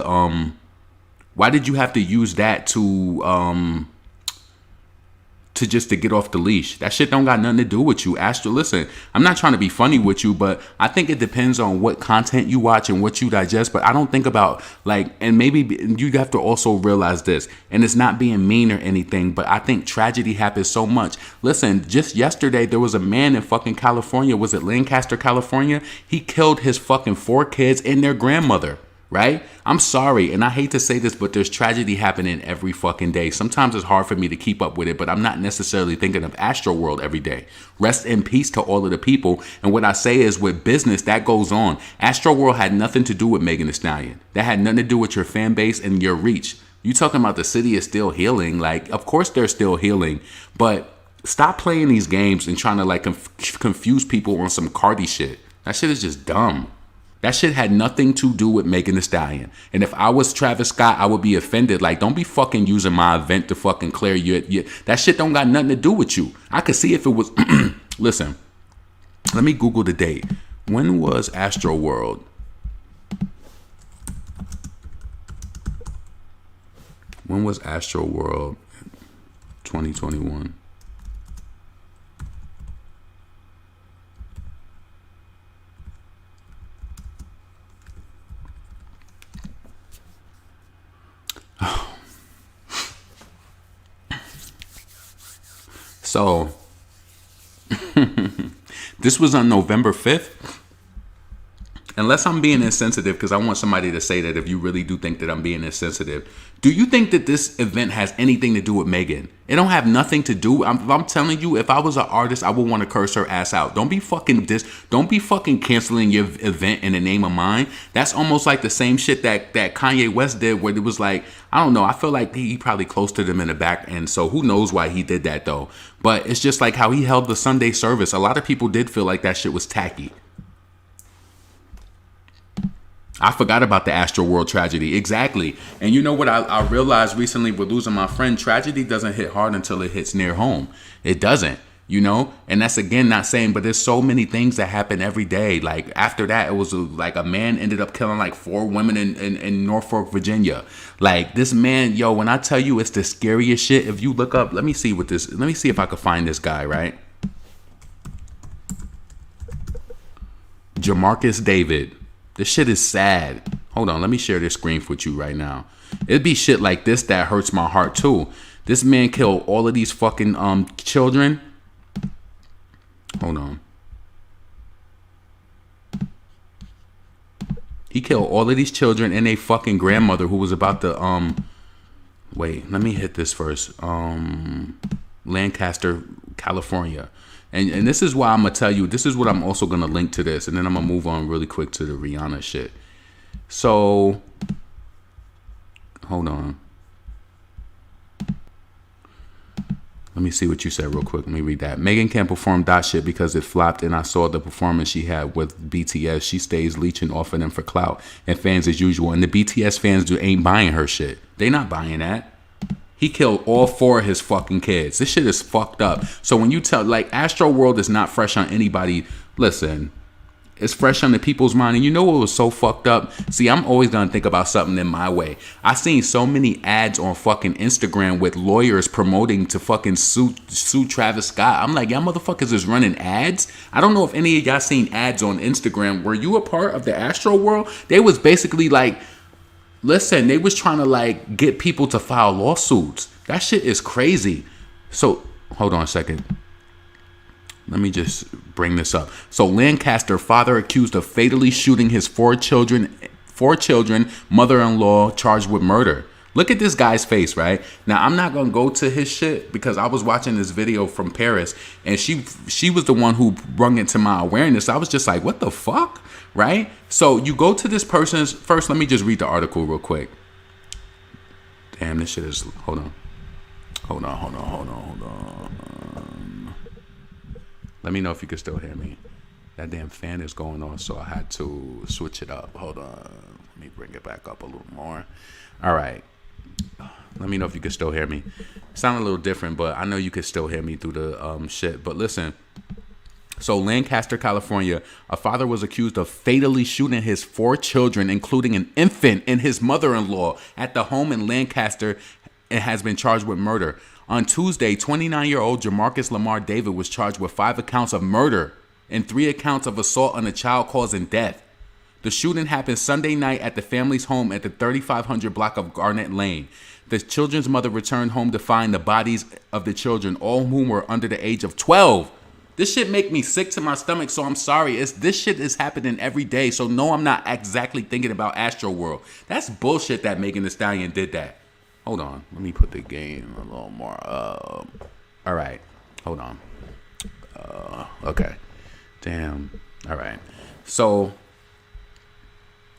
Speaker 1: just to get off the leash? That shit don't got nothing to do with you. Astro, listen, I'm not trying to be funny with you, but I think it depends on what content you watch and what you digest. But I don't think about, like, and maybe you have to also realize this, and it's not being mean or anything, but I think tragedy happens so much. Listen, just yesterday, there was a man in fucking California. Was it Lancaster, California? He killed his fucking 4 kids and their grandmother. Right? I'm sorry, and I hate to say this, but there's tragedy happening every fucking day. Sometimes it's hard for me to keep up with it, but I'm not necessarily thinking of Astroworld every day. Rest in peace to all of the people. And what I say is, with business, that goes on. Astroworld had nothing to do with Megan Thee Stallion. That had nothing to do with your fan base and your reach. You talking about the city is still healing. Like, of course they're still healing, but stop playing these games and trying to like confuse people on some Cardi shit. That shit is just dumb. That shit had nothing to do with Megan Thee Stallion. And if I was Travis Scott, I would be offended. Like, don't be fucking using my event to fucking clear you. That shit don't got nothing to do with you. I could see if it was... Listen, let me Google the date. When was Astroworld? When was Astroworld 2021? So, this was on November 5th. Unless I'm being insensitive, because I want somebody to say that if you really do think that I'm being insensitive. Do you think that this event has anything to do with Megan? It don't have nothing to do. I'm telling you, if I was an artist, I would want to curse her ass out. Don't be fucking canceling your event in the name of mine. That's almost like the same shit that Kanye West did, where it was like, I don't know, I feel like he probably close to them in the back, and so who knows why he did that though. But it's just like how he held the Sunday service. A lot of people did feel like that shit was tacky. I forgot about the Astroworld tragedy. Exactly. And you know what I realized recently with losing my friend? Tragedy doesn't hit hard until it hits near home. It doesn't, you know? And that's, again, not saying, but there's so many things that happen every day. Like, after that, it was like a man ended up killing like 4 women in Norfolk, Virginia. Like, this man, yo, when I tell you it's the scariest shit, if you look up, let me see if I could find this guy, right? Jamarcus David. This shit is sad. Hold on, let me share this screen with you right now. It'd be shit like this that hurts my heart too. This man killed all of these fucking children. Hold on. He killed all of these children and a fucking grandmother who was about to wait, let me hit this first. Lancaster, California. And this is why I'm going to tell you, this is what I'm also going to link to this. And then I'm going to move on really quick to the Rihanna shit. So, hold on. Let me see what you said real quick. Let me read that. Megan can't perform that shit because it flopped, and I saw the performance she had with BTS. She stays leeching off of them for clout and fans as usual. And the BTS fans ain't buying her shit. They not buying that. He killed all 4 of his fucking kids. This shit is fucked up. So when you tell, like, Astroworld is not fresh on anybody. Listen, it's fresh on the people's mind. And you know what was so fucked up? See, I'm always gonna think about something in my way. I seen so many ads on fucking Instagram with lawyers promoting to fucking sue Travis Scott. I'm like, y'all motherfuckers is running ads? I don't know if any of y'all seen ads on Instagram. Were you a part of the Astroworld? They was basically like, listen, they was trying to like get people to file lawsuits. That shit is crazy. So, hold on a second. Let me just bring this up. So, Lancaster, father accused of fatally shooting his 4 children, mother-in-law charged with murder. Look at this guy's face, right? Now, I'm not going to go to his shit because I was watching this video from Paris and she was the one who brought it to my awareness. I was just like, what the fuck? Right? So you go to this person's first. Let me just read the article real quick. Damn, this shit is. Hold on. Let me know if you can still hear me. That damn fan is going on, so I had to switch it up. Hold on. Let me bring it back up a little more. All right. Let me know if you can still hear me. It sounded a little different, but I know you can still hear me through the shit. But listen. So, Lancaster, California, a father was accused of fatally shooting his 4 children, including an infant and his mother-in-law, at the home in Lancaster and has been charged with murder. On Tuesday, 29-year-old Jamarcus Lamar David was charged with 5 accounts of murder and 3 accounts of assault on a child causing death. The shooting happened Sunday night at the family's home at the 3500 block of Garnett Lane. The children's mother returned home to find the bodies of the children, all of whom were under the age of 12. This shit make me sick to my stomach, so I'm sorry. This shit is happening every day, so no, I'm not exactly thinking about Astroworld. That's bullshit that Megan Thee Stallion did that. Hold on. Let me put the game a little more up. All right. Hold on. Okay. Damn. All right. So,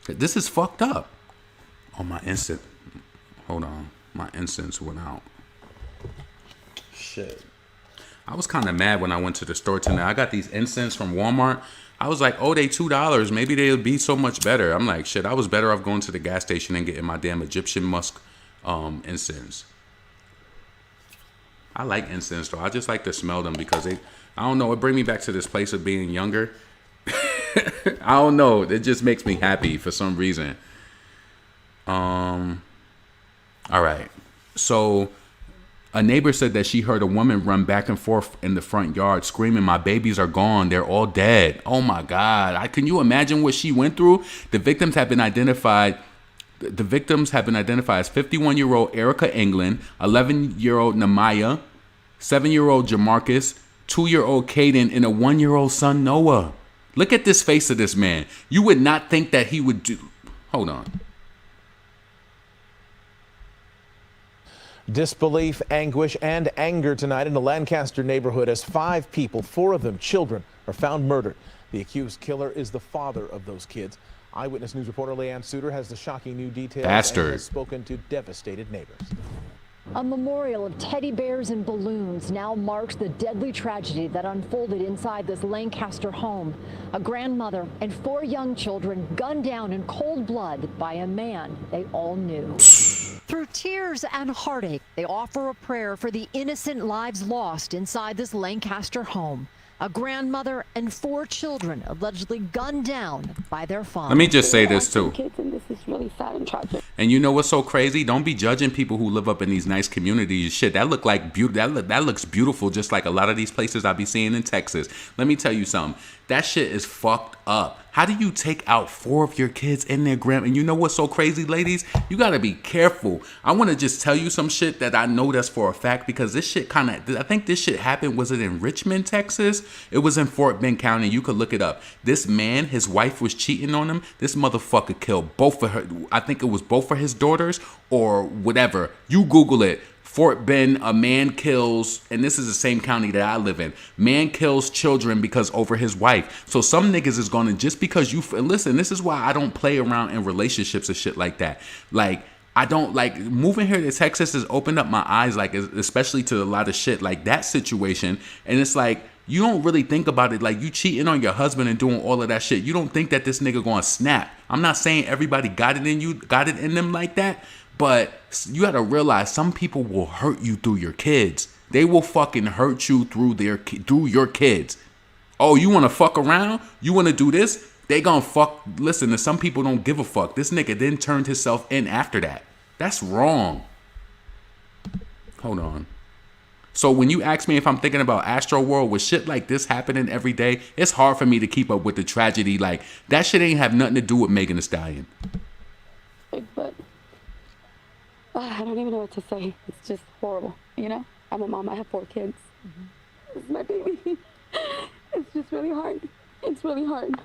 Speaker 1: this is fucked up. Oh, my incense. Hold on. My incense went out. Shit. I was kind of mad when I went to the store tonight. I got these incense from Walmart. I was like, oh, they $2. Maybe they'll be so much better. I'm like, shit, I was better off going to the gas station and getting my damn Egyptian musk incense. I like incense, though. I just like to smell them because I don't know, it brings me back to this place of being younger. I don't know. It just makes me happy for some reason. All right. So, a neighbor said that she heard a woman run back and forth in the front yard screaming, "My babies are gone. They're all dead." Oh my God. Can you imagine what she went through? The victims have been identified as 51-year-old Erica England, 11-year-old Namaya 7-year-old Jamarcus, 2-year-old Caden, and a 1-year-old son Noah. Look at this face of this man. You would not think that he would do. Hold on.
Speaker 5: Disbelief, anguish, and anger tonight in the Lancaster neighborhood as 5 people, 4 of them children, are found murdered. The accused killer is the father of those kids. Eyewitness News reporter Leanne Suter has the shocking new details and has spoken to devastated neighbors.
Speaker 6: A memorial of teddy bears and balloons now marks the deadly tragedy that unfolded inside this Lancaster home. A grandmother and 4 young children gunned down in cold blood by a man they all knew. Through tears and heartache, they offer a prayer for the innocent lives lost inside this Lancaster home. A grandmother and 4 children allegedly gunned down by their father.
Speaker 1: Let me just say this too.
Speaker 7: Kids, and this is really sad and tragic.
Speaker 1: And you know what's so crazy? Don't be judging people who live up in these nice communities. Shit, that look like that looks beautiful, just like a lot of these places I be seeing in Texas. Let me tell you something. That shit is fucked up. How do you take out 4 of your kids in their and you know what's so crazy, ladies? You gotta be careful. I want to just tell you some shit that I know that's for a fact, because this shit I think this shit happened. Was it in Richmond, Texas? It was in Fort Bend County. You could look it up. This man, his wife was cheating on him. This motherfucker killed both of her. I think it was both of his daughters or whatever. You Google it. Fort Bend, a man kills, and this is the same county that I live in. Man kills children because over his wife. So some niggas is gonna, just because you, listen, this is why I don't play around in relationships and shit like that. Like, I don't, like, moving here to Texas has opened up my eyes, like, especially to a lot of shit like that situation. And it's like, you don't really think about it. Like, you cheating on your husband and doing all of that shit. You don't think that this nigga gonna snap. I'm not saying everybody got it in them like that. But you gotta realize some people will hurt you through your kids. They will fucking hurt you through your kids. Oh, you wanna fuck around? You wanna do this? They gonna fuck. Listen, to some people don't give a fuck. This nigga then turned himself in after that. That's wrong. Hold on. So when you ask me if I'm thinking about Astroworld with shit like this happening every day, it's hard for me to keep up with the tragedy. Like, that shit ain't have nothing to do with Megan Thee Stallion.
Speaker 7: But I don't even know what to say. It's just horrible, you know? I'm a mom. I have 4 kids. This is my baby. It's just really hard. It's really hard.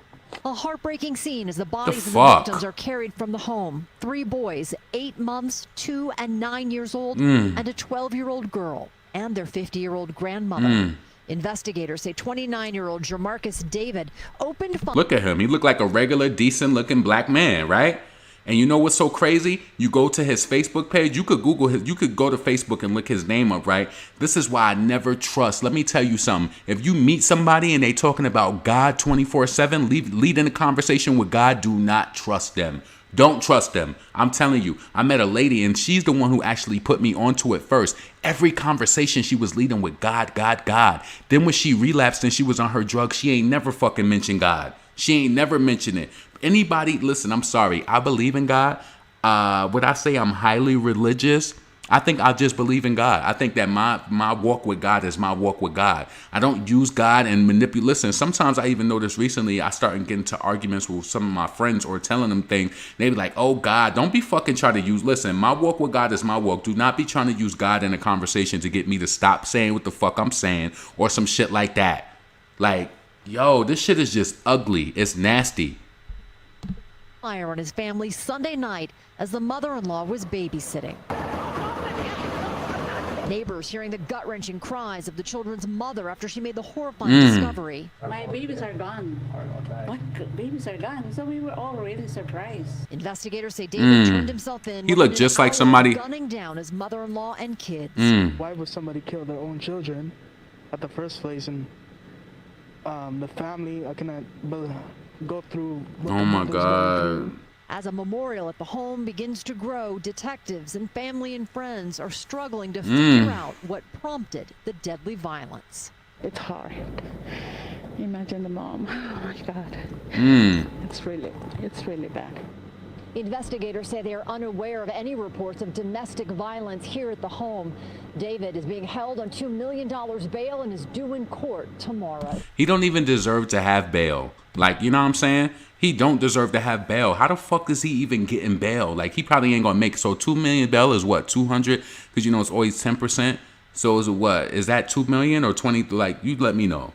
Speaker 6: A heartbreaking scene as the bodies of the victims are carried from the home. 3 boys, 8 months, 2 and 9 years old, and a 12-year-old girl, and their 50-year-old grandmother. Investigators say 29-year-old Jamarcus David opened fire.
Speaker 1: Look at him. He looked like a regular, decent-looking black man, right? And you know what's so crazy? You go to his Facebook page. You could Google his. You could go to Facebook and look his name up, right? This is why I never trust. Let me tell you something. If you meet somebody and they talking about God 24/7, leading a conversation with God, do not trust them. Don't trust them. I'm telling you. I met a lady and she's the one who actually put me onto it first. Every conversation she was leading with God, God, God. Then when she relapsed and she was on her drugs, she ain't never fucking mentioned God. She ain't never mentioned it. Anybody, listen, I'm sorry. I believe in God. Would I say I'm highly religious? I think I just believe in God. I think that my walk with God is my walk with God. I don't use God and manipulate. Listen, sometimes I even noticed recently I started getting into arguments with some of my friends or telling them things. They be like, oh, God, don't be fucking trying to use. Listen, my walk with God is my walk. Do not be trying to use God in a conversation to get me to stop saying what the fuck I'm saying or some shit like that. Like, yo, this shit is just ugly. It's nasty.
Speaker 6: Fire on his family Sunday night as the mother-in-law was babysitting. Neighbors hearing the gut-wrenching cries of the children's mother after she made the horrifying discovery.
Speaker 8: My babies are gone. What? Babies are gone? So we were all really surprised.
Speaker 6: Investigators say David turned himself in.
Speaker 1: He looked just like somebody
Speaker 6: gunning down his mother-in-law and kids.
Speaker 9: Why would somebody kill their own children at the first place? And the family, I cannot go through.
Speaker 1: Oh my God.
Speaker 6: As a memorial at the home begins to grow, detectives and family and friends are struggling to figure out what prompted the deadly violence.
Speaker 7: It's hard. Imagine the mom. Oh my God. It's really bad.
Speaker 6: Investigators say they are unaware of any reports of domestic violence here at the home. David is being held on $2 million bail and is due in court tomorrow.
Speaker 1: He don't even deserve to have bail. Like, you know what I'm saying? He don't deserve to have bail. How the fuck is he even getting bail? Like, he probably ain't gonna make. So $2 million bail is what, 200? Because you know it's always 10%. So is it what? Is that 2 million or 20? Like, you let me know.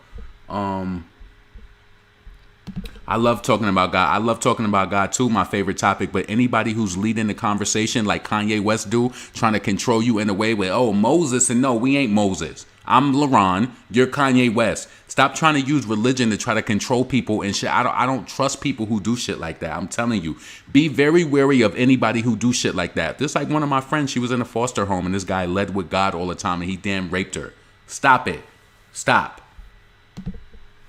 Speaker 1: I love talking about God. I love talking about God too, my favorite topic. But anybody who's leading the conversation like Kanye West do, trying to control you in a way where, oh, Moses, and no, we ain't Moses. I'm LaRon. You're Kanye West. Stop trying to use religion to try to control people and shit. I don't trust people who do shit like that. I'm telling you. Be very wary of anybody who do shit like that. Just like one of my friends, she was in a foster home and this guy led with God all the time and he damn raped her. Stop it. Stop.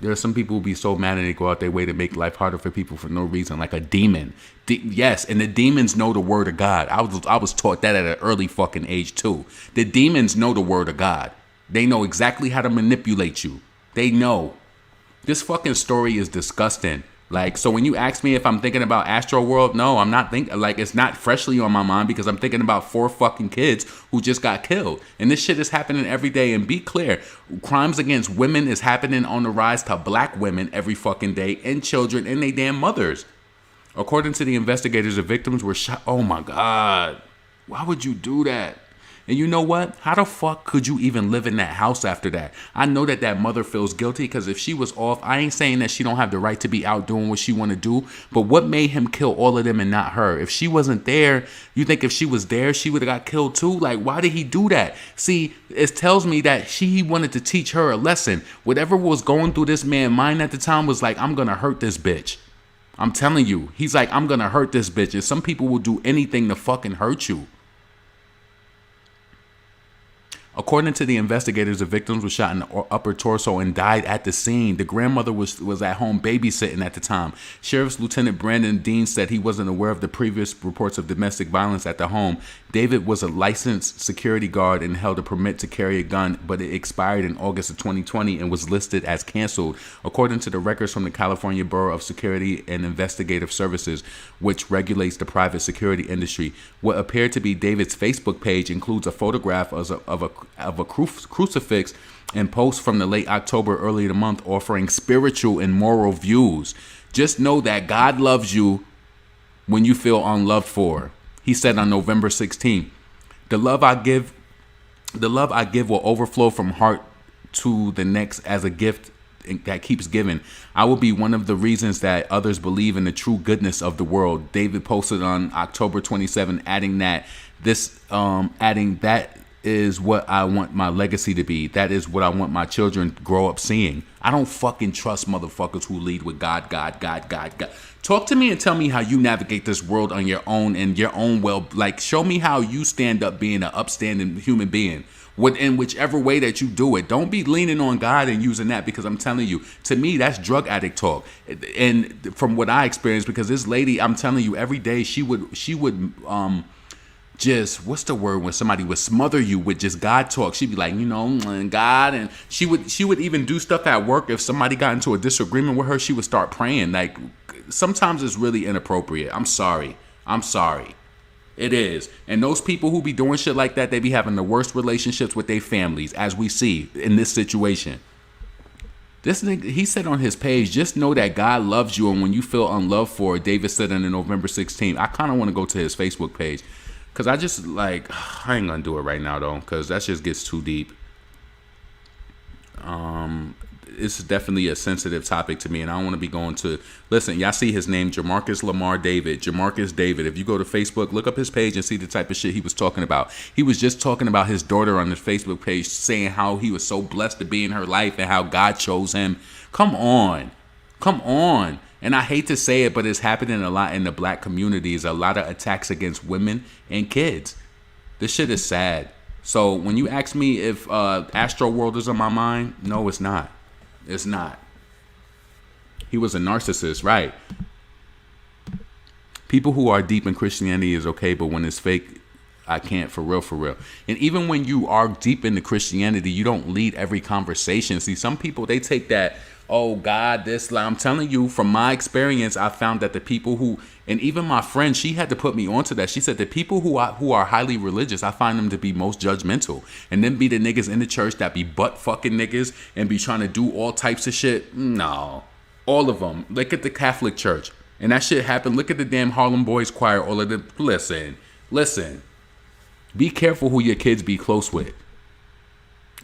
Speaker 1: There are some people who be so mad and they go out their way to make life harder for people for no reason, like a demon. Yes, and the demons know the word of God. I was taught that at an early fucking age too. The demons know the word of God. They know exactly how to manipulate you. They know. This fucking story is disgusting. Like, so when you ask me if I'm thinking about Astroworld, no, I'm not thinking, like, it's not freshly on my mind because I'm thinking about 4 fucking kids who just got killed. And this shit is happening every day. And be clear, crimes against women is happening on the rise to black women every fucking day and children and they damn mothers. According to the investigators, the victims were shot. Oh my God. Why would you do that? And you know what? How the fuck could you even live in that house after that? I know that that mother feels guilty because if she was off, I ain't saying that she don't have the right to be out doing what she want to do. But what made him kill all of them and not her? If she wasn't there, you think if she was there, she would have got killed too? Like, why did he do that? See, it tells me that he wanted to teach her a lesson. Whatever was going through this man's mind at the time was like, I'm going to hurt this bitch. I'm telling you. He's like, I'm going to hurt this bitch. And some people will do anything to fucking hurt you. According to the investigators, the victims were shot in the upper torso and died at the scene. The grandmother was at home babysitting at the time. Sheriff's Lieutenant Brandon Dean said he wasn't aware of the previous reports of domestic violence at the home. David was a licensed security guard and held a permit to carry a gun, but it expired in August of 2020 and was listed as canceled. According to the records from the California Bureau of Security and Investigative Services, which regulates the private security industry, what appeared to be David's Facebook page includes a photograph of a crucifix and posts from the late October, early in the month, offering spiritual and moral views. Just know that God loves you when you feel unloved for. He said on November 16th, the love I give will overflow from heart to the next as a gift that keeps giving. I will be one of the reasons that others believe in the true goodness of the world. David posted on October 27, adding that is what I want my legacy to be. That is what I want my children grow up seeing. I don't fucking trust motherfuckers who lead with God. Talk to me and tell me how you navigate this world on your own and your own like, show me how you stand up being an upstanding human being. In whichever way that you do it. Don't be leaning on God and using that, because I'm telling you, to me, that's drug addict talk. And from what I experienced, because this lady, I'm telling you, every day she would just, what's the word when somebody would smother you with just God talk? She'd be like, God, and she would even do stuff at work. If somebody got into a disagreement with her, she would start praying. Like, sometimes it's really inappropriate. I'm sorry. It is. And those people who be doing shit like that, they be having the worst relationships with their families, as we see in this situation. This nigga, he said on his page, just know that God loves you, and when you feel unloved for, David said on November 16th. I kind of want to go to his Facebook page, because I just, like, I ain't going to do it right now, though, because that just gets too deep. It's definitely a sensitive topic to me, and I don't want to be going to, listen, y'all see his name, Jamarcus Lamar David. Jamarcus David. If you go to Facebook, look up his page and see the type of shit he was talking about. He was just talking about his daughter on his Facebook page, saying how he was so blessed to be in her life and how God chose him. Come on. And I hate to say it, but it's happening a lot in the black communities. A lot of attacks against women and kids. This shit is sad. So when you ask me if Astroworld is on my mind, no, it's not. It's not. He was a narcissist, right? People who are deep in Christianity is okay, but when it's fake, I can't, for real. And even when you are deep into Christianity, you don't lead every conversation. See, some people, they take that, oh God, this, I'm telling you, from my experience, I found that the people who, and even my friend, she had to put me onto that. She said the people who are highly religious, I find them to be most judgmental. And then be the niggas in the church that be butt fucking niggas and be trying to do all types of shit. No, all of them. Look at the Catholic Church. And that shit happened. Look at the damn Harlem Boys Choir. All of them. Listen. Be careful who your kids be close with.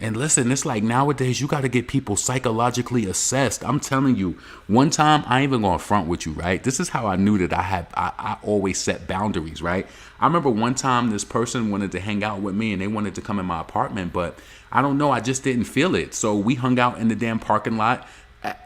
Speaker 1: And listen, it's like nowadays you got to get people psychologically assessed. I'm telling you, one time, I ain't even gonna front with you, right? This is how I knew that I always set boundaries, right? I remember one time this person wanted to hang out with me and they wanted to come in my apartment, but I don't know, I just didn't feel it. So we hung out in the damn parking lot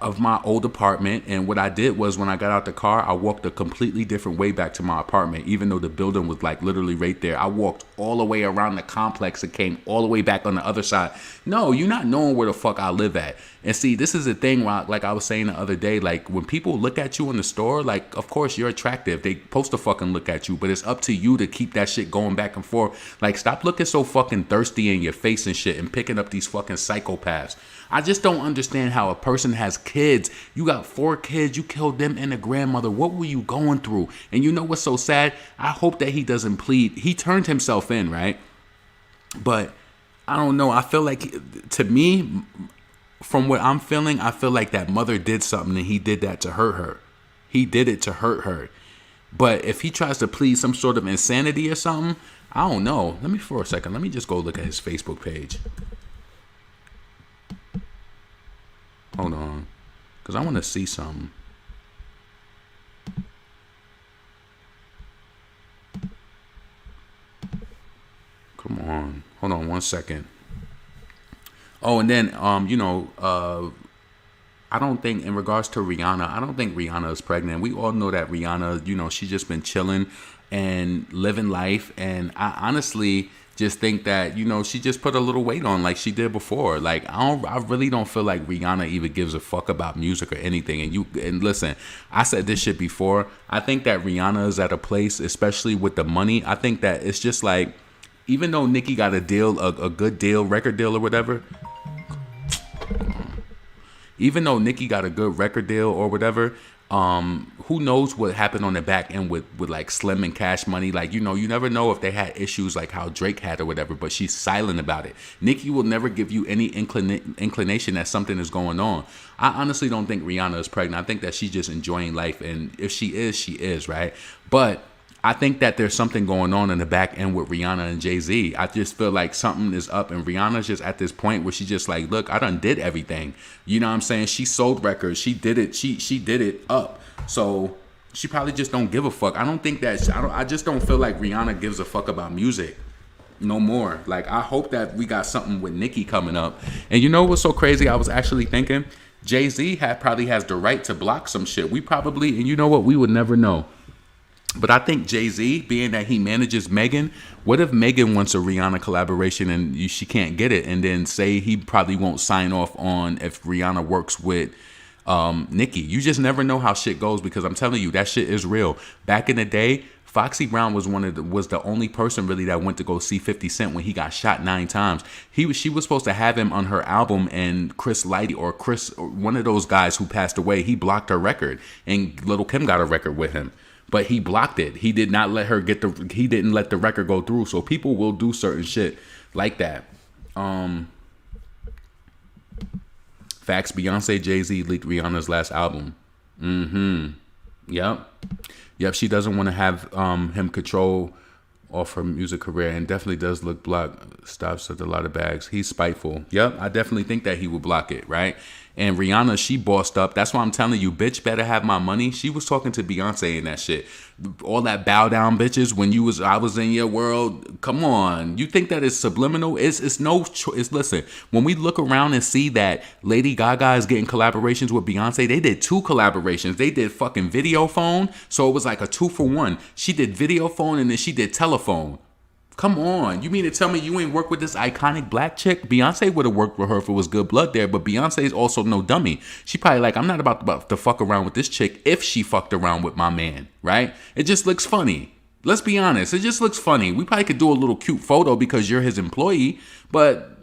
Speaker 1: of my old apartment, and what I did was when I got out the car, I walked a completely different way back to my apartment, even though the building was like literally right there. I walked all the way around the complex and came all the way back on the other side. No, you're not knowing where the fuck I live at. And see, this is the thing, like I was saying the other day, like when people look at you in the store, like of course you're attractive, they supposed to fucking look at you, but it's up to you to keep that shit going back and forth. Like stop looking so fucking thirsty in your face and shit and picking up these fucking psychopaths. I just don't understand how a person has kids. You got 4 kids, you killed them and a grandmother. What were you going through? And you know what's so sad? I hope that he doesn't plead. He turned himself in, right? But I don't know. I feel like, to me, from what I'm feeling, I feel like that mother did something and he did that to hurt her. He did it to hurt her. But if he tries to plead some sort of insanity or something, I don't know. Let me just go look at his Facebook page. Hold on, because I want to see something. Come on. Hold on 1 second. Oh, and then, I don't think, in regards to Rihanna, I don't think Rihanna is pregnant. We all know that Rihanna, she's just been chilling and living life. And I honestly just think that, she just put a little weight on like she did before. Like, I really don't feel like Rihanna even gives a fuck about music or anything. And listen, I said this shit before. I think that Rihanna is at a place, especially with the money. I think that it's just like, even though Nicki got a deal, a good deal, record deal or whatever, even though Nicki got a good record deal or whatever, who knows what happened on the back end with like Slim and Cash Money. Like, you never know if they had issues like how Drake had or whatever, but she's silent about it. Nicki will never give you any inclination that something is going on. I honestly don't think Rihanna is pregnant. I think that she's just enjoying life, and if she is, she is, right? But I think that there's something going on in the back end with Rihanna and Jay-Z. I just feel like something is up, and Rihanna's just at this point where she's just like, look, I done did everything. You know what I'm saying? She sold records. She did it. She did it up. So she probably just don't give a fuck. I just don't feel like Rihanna gives a fuck about music no more. Like, I hope that we got something with Nicki coming up. And you know what's so crazy? I was actually thinking Jay-Z probably has the right to block some shit. And you know what? We would never know. But I think Jay-Z, being that he manages Megan, what if Megan wants a Rihanna collaboration and she can't get it, and then say he probably won't sign off on if Rihanna works with Nicki? You just never know how shit goes, because I'm telling you, that shit is real. Back in the day, Foxy Brown was the only person really that went to go see 50 Cent when he got shot 9 times. She was supposed to have him on her album, and Chris Lighty or one of those guys who passed away, he blocked her record, and Lil' Kim got a record with him. But he blocked it. He did not let her he didn't let the record go through. So people will do certain shit like that. Facts, Beyonce, Jay-Z leaked Rihanna's last album. Yep, she doesn't want to have him control off her music career, and definitely does look blocked. Stops at a lot of bags. He's spiteful. Yep, I definitely think that he will block it, right? And Rihanna, she bossed up. That's why I'm telling you, bitch better have my money. She was talking to Beyonce and that shit. All that bow down bitches when I was in your world. Come on. You think that is subliminal? It's no choice. Listen, when we look around and see that Lady Gaga is getting collaborations with Beyonce, they did 2 collaborations. They did fucking video phone. So it was like a 2-for-1. She did video phone and then she did telephone. Come on. You mean to tell me you ain't worked with this iconic black chick? Beyonce would have worked with her if it was good blood there, but Beyonce is also no dummy. She probably like, I'm not about to fuck around with this chick if she fucked around with my man, right? It just looks funny. Let's be honest. It just looks funny. We probably could do a little cute photo because you're his employee, but,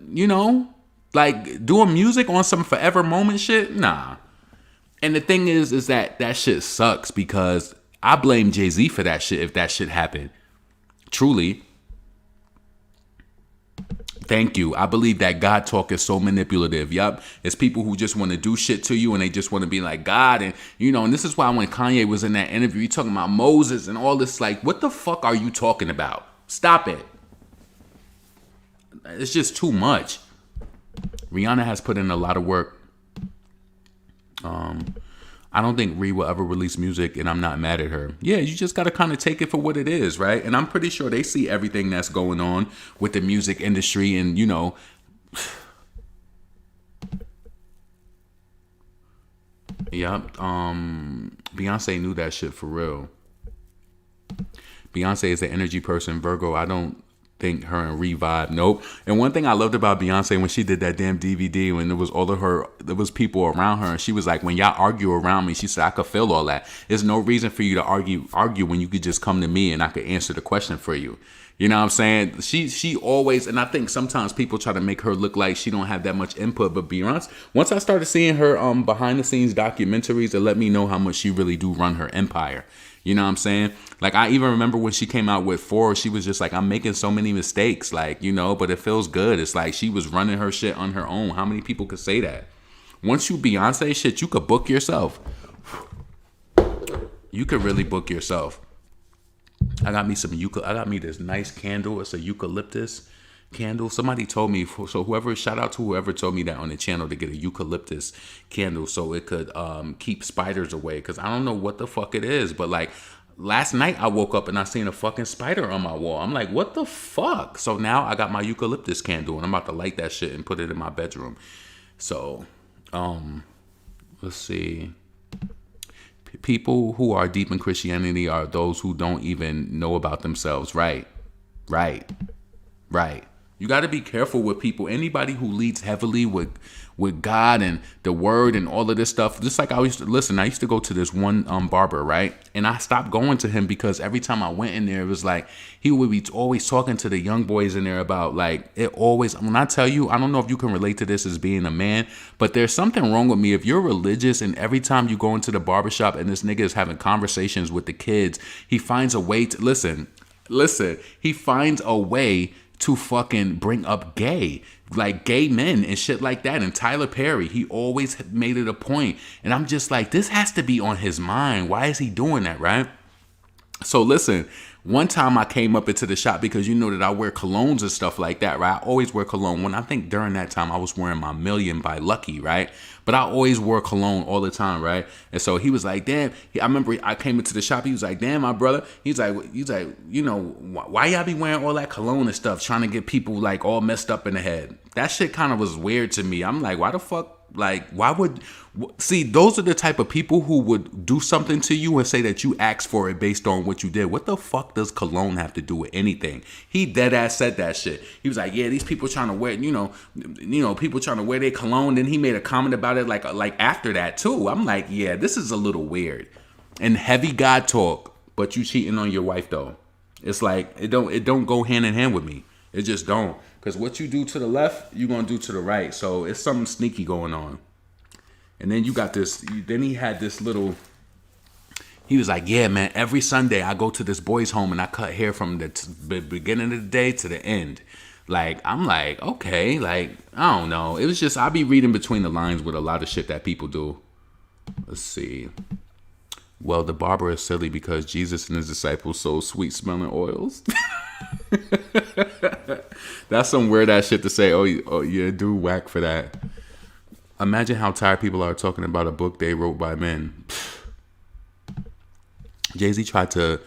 Speaker 1: like doing music on some forever moment shit? Nah. And the thing is that shit sucks, because I blame Jay-Z for that shit if that shit happened. Truly. Thank you. I believe that God talk is so manipulative. Yup. It's people who just want to do shit to you, and they just want to be like God. And, and this is why when Kanye was in that interview, he talking about Moses and all this, like, what the fuck are you talking about? Stop it. It's just too much. Rihanna has put in a lot of work. I don't think Ree will ever release music, and I'm not mad at her. Yeah, you just got to kind of take it for what it is, right? And I'm pretty sure they see everything that's going on with the music industry, and, you know, yep. Beyonce knew that shit for real. Beyonce is an energy person. Virgo, I don't think her and Ree vibe. Nope. And one thing I loved about Beyonce when she did that damn DVD, when there was all of her, there was people around her, and she was like, when y'all argue around me, she said, I could feel all that. There's no reason for you to argue when you could just come to me and I could answer the question for you. You know what I'm saying? She always, and I think sometimes people try to make her look like she don't have that much input, but Beyonce, once I started seeing her behind the scenes documentaries, it let me know how much she really do run her empire. You know what I'm saying? Like, I even remember when she came out with 4, she was just like, I'm making so many mistakes, like, you know, but it feels good. It's like she was running her shit on her own. How many people could say that? Once you Beyonce shit, you could book yourself. You could really book yourself. I got me this nice candle. It's a eucalyptus candle. Somebody told me, so shout out to whoever told me that on the channel, to get a eucalyptus candle so it could keep spiders away, because I don't know what the fuck it is, but like last night I woke up and I seen a fucking spider on my wall. I'm like, what the fuck? So now I got my eucalyptus candle and I'm about to light that shit and put it in my bedroom. So let's see. People who are deep in Christianity are those who don't even know about themselves. Right. You got to be careful with people. Anybody who leads heavily with God and the word and all of this stuff. Just like I used to go to this one barber, right? And I stopped going to him because every time I went in there, it was like he would be always talking to the young boys in there about, like, it always, when I tell you, I don't know if you can relate to this as being a man, but there's something wrong with me. If you're religious and every time you go into the barbershop and this nigga is having conversations with the kids, he finds a way to, listen, he finds a way to fucking bring up gay men and shit like that. And Tyler Perry, he always made it a point. And I'm just like, this has to be on his mind. Why is he doing that, right? So listen, one time I came up into the shop because you know that I wear colognes and stuff like that, right? I always wear cologne. I think during that time I was wearing my Million by Lucky, right? But I always wore cologne all the time, right? And so he was like, damn. I remember I came into the shop. He was like, damn, my brother. He's like, you know, why y'all be wearing all that cologne and stuff, trying to get people like all messed up in the head? That shit kind of was weird to me. I'm like, why the fuck? Like, why would, see, those are the type of people who would do something to you and say that you asked for it based on what you did. What the fuck does cologne have to do with anything? He dead ass said that shit. He was like, yeah, these people trying to wear, you know, people trying to wear their cologne. Then he made a comment about it like after that too. I'm like, yeah, this is a little weird. And heavy God talk, but you cheating on your wife though. It's like, it don't go hand in hand with me. It just don't. Because what you do to the left, you're going to do to the right. So it's something sneaky going on. And then you got this, then he had this little, he was like, yeah, man, every Sunday I go to this boy's home and I cut hair from the beginning of the day to the end. Like, I'm like, okay, like, I don't know. It was just, I be reading between the lines with a lot of shit that people do. Let's see. Well, the barber is silly because Jesus and his disciples sold sweet smelling oils. That's some weird ass shit to say. Oh yeah, dude, whack for that. Imagine how tired people are talking about a book they wrote by men. Jay-Z tried to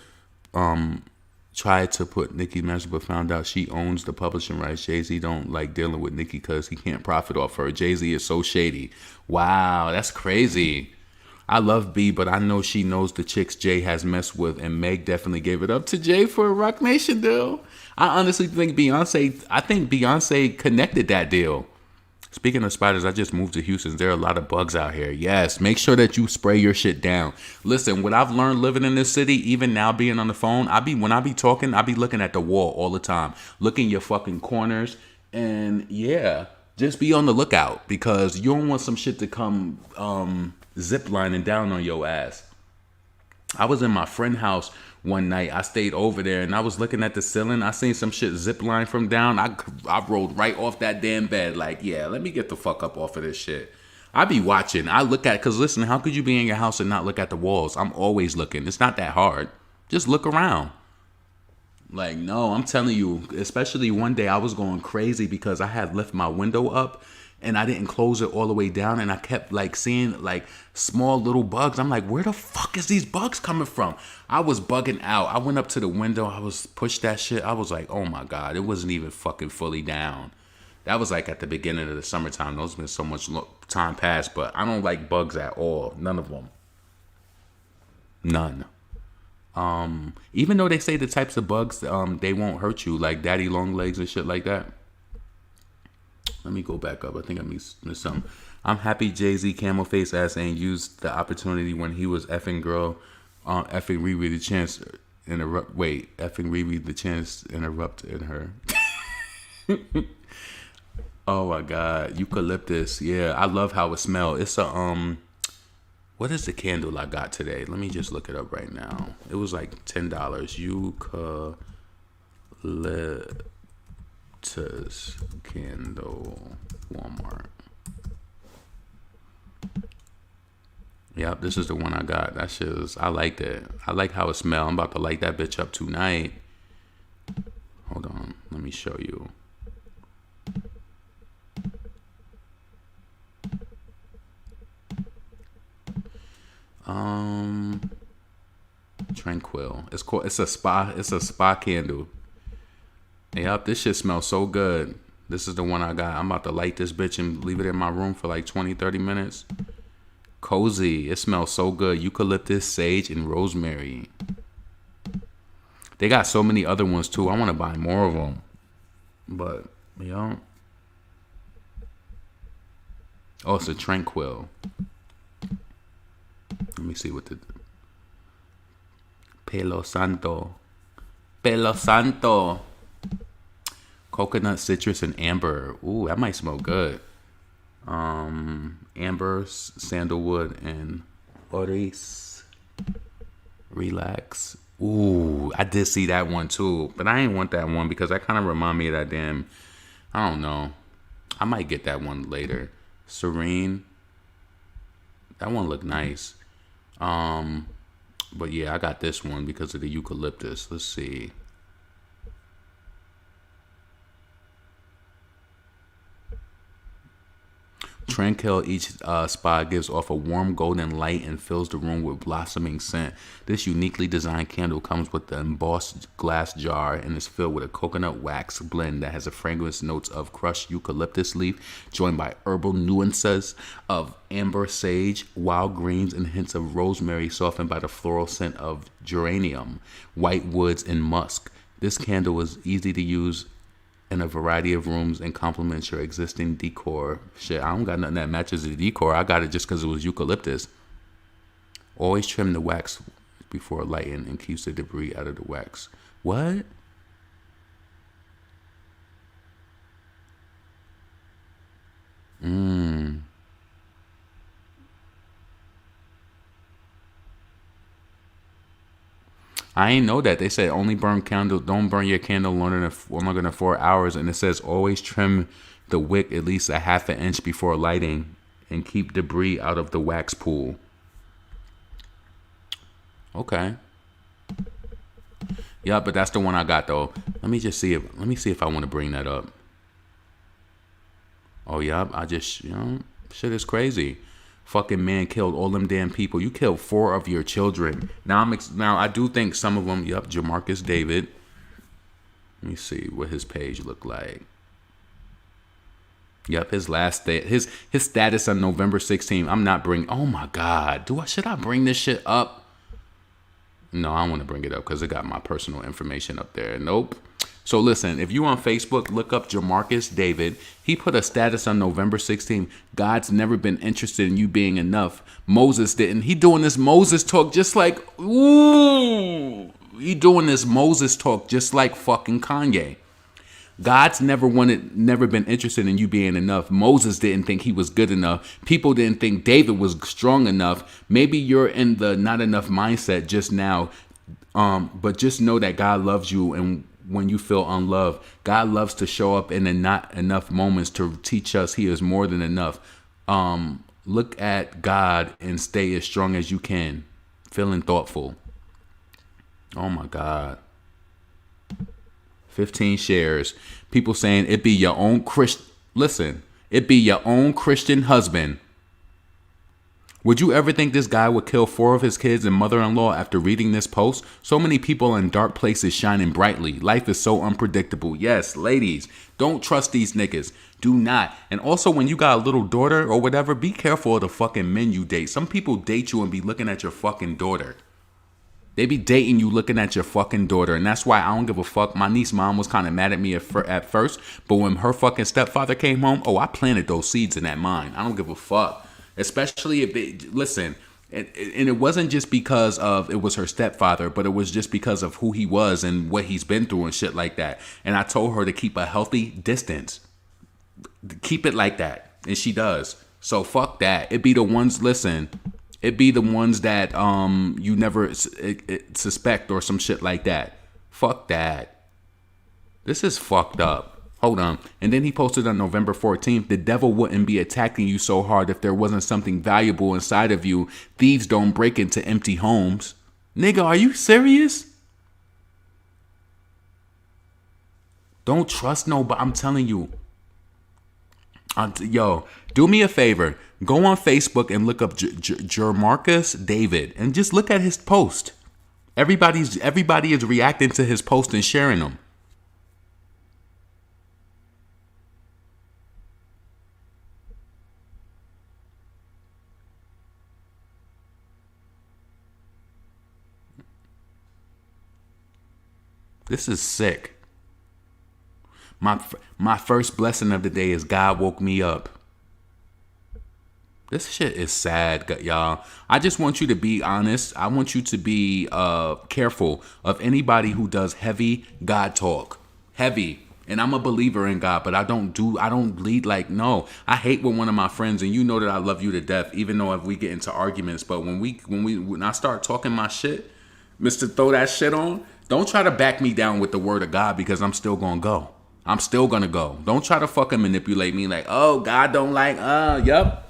Speaker 1: put Nicki Minaj, but found out she owns the publishing rights. Jay-Z don't like dealing with Nicki because he can't profit off her. Jay-Z is so shady. Wow, that's crazy. I love B, but I know she knows the chicks Jay has messed with, and Meg definitely gave it up to Jay for a Rock Nation deal. I honestly think Beyonce connected that deal. Speaking of spiders, I just moved to Houston. There are a lot of bugs out here. Yes, make sure that you spray your shit down. Listen, what I've learned living in this city, even now being on the phone, when I be talking, I be looking at the wall all the time. Looking your fucking corners. And yeah, just be on the lookout because you don't want some shit to come zip lining down on your ass. I was in my friend's house one night. I stayed over there and I was looking at the ceiling. I seen some shit zip line from down. I rolled right off that damn bed. Like, yeah, let me get the fuck up off of this shit. I be watching. I look at, because listen, how could you be in your house and not look at the walls? I'm always looking. It's not that hard. Just look around. Like, no, I'm telling you, especially one day I was going crazy because I had left my window up and I didn't close it all the way down, and I kept like seeing like small little bugs. I'm like, where the fuck is these bugs coming from? I was bugging out. I went up to the window. I was pushed that shit. I was like, oh my God, it wasn't even fucking fully down. That was like at the beginning of the summertime. Those been so much time passed, but I don't like bugs at all. None of them. None. Even though they say the types of bugs, they won't hurt you, like daddy long legs and shit like that. Let me go back up. I think I missed something. I'm happy Jay-Z camel face ass ain't used the opportunity when he was effing effing Riri the chance interrupt. Wait, effing Riri the chance interrupted her. Oh my God, eucalyptus. Yeah, I love how it smells. It's a what is the candle I got today? Let me just look it up right now. It was like $10. Eucalyptus candle, Walmart. Yep, this is the one I got. That shit is, I liked it. I like how it smells. I'm about to light that bitch up tonight. Hold on, let me show you. Tranquil. It's a spa candle. Yep, this shit smells so good. This is the one I got. I'm about to light this bitch and leave it in my room for like 20-30 minutes. Cozy. It smells so good. Eucalyptus, sage, and rosemary. They got so many other ones too. I want to buy more of them. But, oh, it's a Tranquil. Let me see what the Palo Santo. Coconut, citrus, and amber. Ooh, that might smell good. Amber, sandalwood, and oris. Relax. Ooh, I did see that one too, but I ain't want that one because that kind of remind me of that damn. I don't know. I might get that one later. Serene. That one looked nice. But yeah, I got this one because of the eucalyptus. Let's see. Tranquil, each spot gives off a warm golden light and fills the room with blossoming scent. This uniquely designed candle comes with the embossed glass jar and is filled with a coconut wax blend that has a fragrance notes of crushed eucalyptus leaf, joined by herbal nuances of amber, sage, wild greens, and hints of rosemary, softened by the floral scent of geranium, white woods, and musk. This candle is easy to use in a variety of rooms and complements your existing decor. Shit, I don't got nothing that matches the decor. I got it just because it was eucalyptus. Always trim the wax before lighting and keeps the debris out of the wax. What? I ain't know that. They said only burn candle. Don't burn your candle longer than 4 hours. And it says always trim the wick at least a half an inch before lighting and keep debris out of the wax pool. Okay. Yeah, but that's the one I got though. Let me see if I want to bring that up. Oh yeah, I just shit is crazy. Fucking man killed all them damn people. You killed 4 of your children. Now I do think some of them. Yep, Jamarcus David. Let me see what his page looked like. Yep, his last day, his status on November 16th. I'm not bringing. Oh my God, should I bring this shit up? No, I don't want to bring it up because it got my personal information up there. Nope. So listen, if you on Facebook, look up Jamarcus David. He put a status on November 16th. God's never been interested in you being enough. Moses didn't. He doing this Moses talk just like, ooh. He doing this Moses talk just like fucking Kanye. God's never been interested in you being enough. Moses didn't think he was good enough. People didn't think David was strong enough. Maybe you're in the not enough mindset just now. But just know that God loves you, and when you feel unloved, God loves to show up in the not enough moments to teach us he is more than enough. Look at God and stay as strong as you can. Feeling thoughtful. Oh my God. 15 shares. People saying it be your own Christian. Listen, It be your own Christian husband. Would you ever think this guy would kill 4 of his kids and mother-in-law after reading this post? So many people in dark places shining brightly. Life is so unpredictable. Yes, ladies, don't trust these niggas. Do not. And also, when you got a little daughter or whatever, be careful of the fucking men you date. Some people date you and be looking at your fucking daughter. They be dating you looking at your fucking daughter. And that's why I don't give a fuck. My niece's mom was kind of mad at me at first. But when her fucking stepfather came home, I planted those seeds in that mind. I don't give a fuck. Especially if they, listen, and it wasn't just because of, it was her stepfather, but it was just because of who he was and what he's been through and shit like that. And I told her to keep a healthy distance. Keep it like that. And she does. So fuck that. It be the ones, listen, it be the ones that you never suspect or some shit like that. Fuck that. This is fucked up. Hold on. And then he posted on November 14th, the devil wouldn't be attacking you so hard if there wasn't something valuable inside of you. Thieves don't break into empty homes. Nigga, are you serious? Don't trust nobody. I'm telling you. Yo, do me a favor. Go on Facebook and look up Jermarcus David and just look at his post. Everybody is reacting to his post and sharing them. This is sick. My first blessing of the day is God woke me up. This shit is sad, y'all. I just want you to be honest. I want you to be careful of anybody who does heavy God talk. Heavy. And I'm a believer in God, but I don't lead like, no. I hate when one of my friends, and you know that I love you to death, even though if we get into arguments, but when I start talking my shit, Mr. Throw that shit on, don't try to back me down with the word of God because I'm still gonna go. I'm still gonna go. Don't try to fucking manipulate me like, oh, God don't like, yep.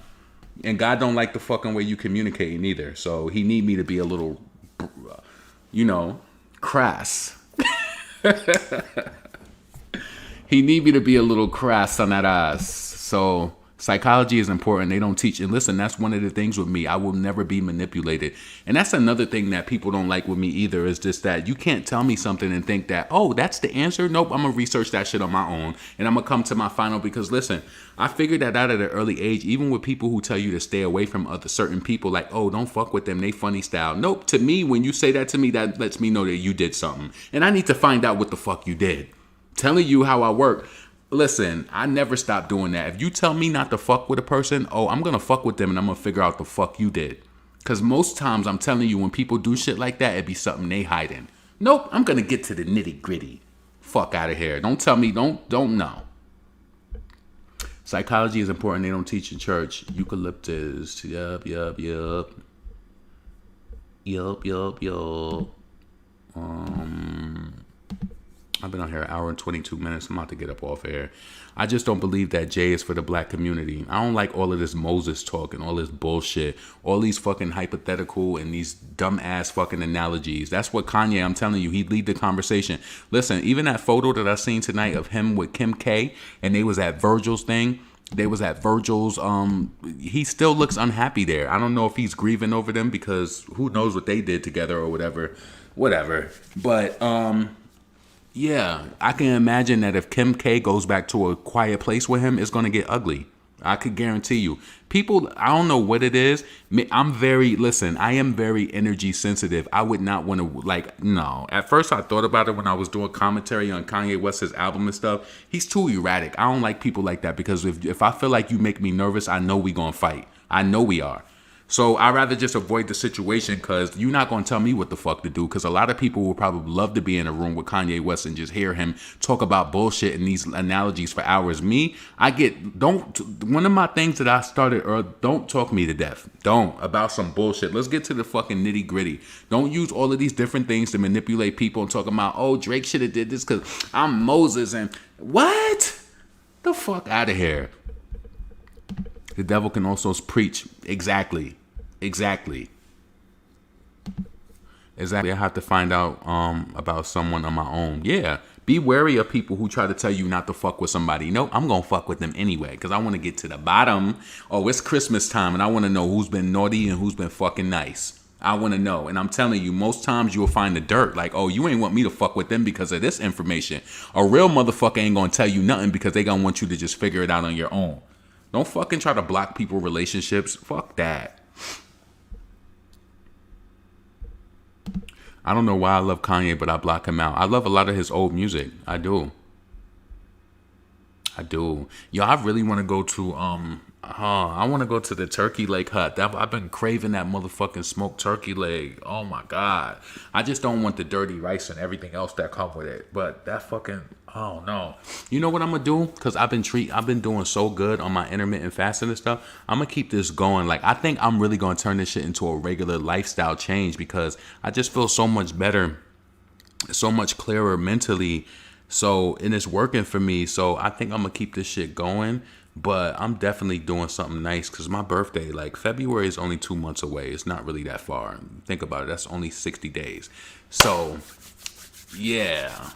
Speaker 1: And God don't like the fucking way you communicate either. So he need me to be a little, crass. He need me to be a little crass on that ass. So psychology is important. They don't teach. And listen, that's one of the things with me. I will never be manipulated. And that's another thing that people don't like with me either, is just that you can't tell me something and think that, oh, that's the answer. Nope, I'm going to research that shit on my own. And I'm going to come to my final, because listen, I figured that out at an early age, even with people who tell you to stay away from other certain people, like, oh, don't fuck with them, they funny style. Nope, to me, when you say that to me, that lets me know that you did something. And I need to find out what the fuck you did. Telling you how I work. Listen, I never stop doing that. If you tell me not to fuck with a person, oh, I'm going to fuck with them and I'm going to figure out the fuck you did. Because most times I'm telling you, when people do shit like that, it be something they hiding. Nope, I'm going to get to the nitty gritty. Fuck out of here. Don't tell me, don't know. Psychology is important. They don't teach in church. Eucalyptus. Yup. I've been on here an hour and 22 minutes. I'm about to get up off air. I just don't believe that J is for the black community. I don't like all of this Moses talk and all this bullshit. All these fucking hypothetical and these dumb ass fucking analogies. That's what Kanye, I'm telling you, he'd lead the conversation. Listen, even that photo that I seen tonight of him with Kim K, and they was at Virgil's thing. They was at Virgil's, he still looks unhappy there. I don't know if he's grieving over them, because who knows what they did together or whatever. But, yeah, I can imagine that if Kim K goes back to a quiet place with him, it's going to get ugly. I could guarantee you. People, I don't know what it is. I am very energy sensitive. I would not want to, no. At first, I thought about it when I was doing commentary on Kanye West's album and stuff. He's too erratic. I don't like people like that, because if I feel like you make me nervous, I know we going to fight. I know we are. So I'd rather just avoid the situation, because you're not going to tell me what the fuck to do, because a lot of people would probably love to be in a room with Kanye West and just hear him talk about bullshit and these analogies for hours. One of my things that I started, don't talk me to death. Don't, about some bullshit. Let's get to the fucking nitty gritty. Don't use all of these different things to manipulate people and talk about, oh, Drake should have did this because I'm Moses and what? The fuck out of here. The devil can also preach. Exactly. I have to find out about someone on my own. Yeah. Be wary of people who try to tell you not to fuck with somebody. No, I'm gonna fuck with them anyway because I want to get to the bottom. Oh, it's Christmas time and I want to know who's been naughty and who's been fucking nice. I want to know. And I'm telling you, most times you'll find the dirt. Like, oh, you ain't want me to fuck with them because of this information. A real motherfucker ain't gonna tell you nothing because they gonna want you to just figure it out on your own. Don't fucking try to block people relationships. Fuck that. I don't know why I love Kanye, but I block him out. I love a lot of his old music. I do. Yo, I really want to go to I want to go to the turkey leg hut. I've been craving that motherfucking smoked turkey leg. Oh my god. I just don't want the dirty rice and everything else that come with it. But that fucking, oh no. You know what I'm gonna do? Because I've been doing so good on my intermittent fasting and stuff. I'm gonna keep this going. Like, I think I'm really gonna turn this shit into a regular lifestyle change because I just feel so much better, so much clearer mentally. So, and it's working for me. So I think I'm gonna keep this shit going. But I'm definitely doing something nice because my birthday, like, February is only 2 months away. It's not really that far. Think about it. That's only 60 days. So, yeah.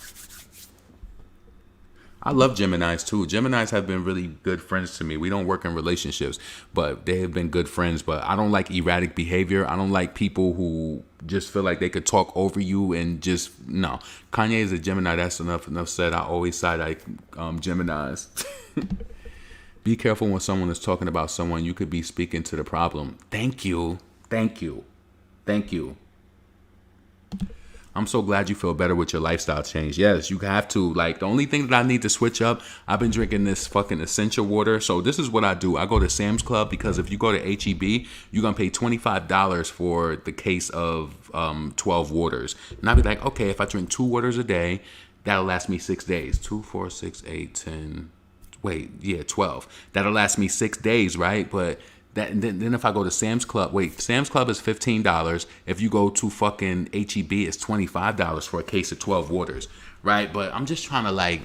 Speaker 1: I love Geminis too. Geminis have been really good friends to me. We don't work in relationships, but they have been good friends. But I don't like erratic behavior. I don't like people who just feel like they could talk over you and just, no. Kanye is a Gemini. That's enough said. I always side-eye Geminis. Be careful when someone is talking about someone. You could be speaking to the problem. Thank you. I'm so glad you feel better with your lifestyle change. Yes, you have to. Like, the only thing that I need to switch up, I've been drinking this fucking essential water. So this is what I do. I go to Sam's Club because if you go to HEB, you're going to pay $25 for the case of 12 waters. And I'll be like, okay, if I drink 2 waters a day, that'll last me 6 days. 2, 4, 6, 8, 10. Wait, yeah, 12. That'll last me 6 days, right? But then if I go to Sam's Club, Sam's Club is $15. If you go to fucking HEB, it's $25 for a case of 12 waters, right? But I'm just trying to, like,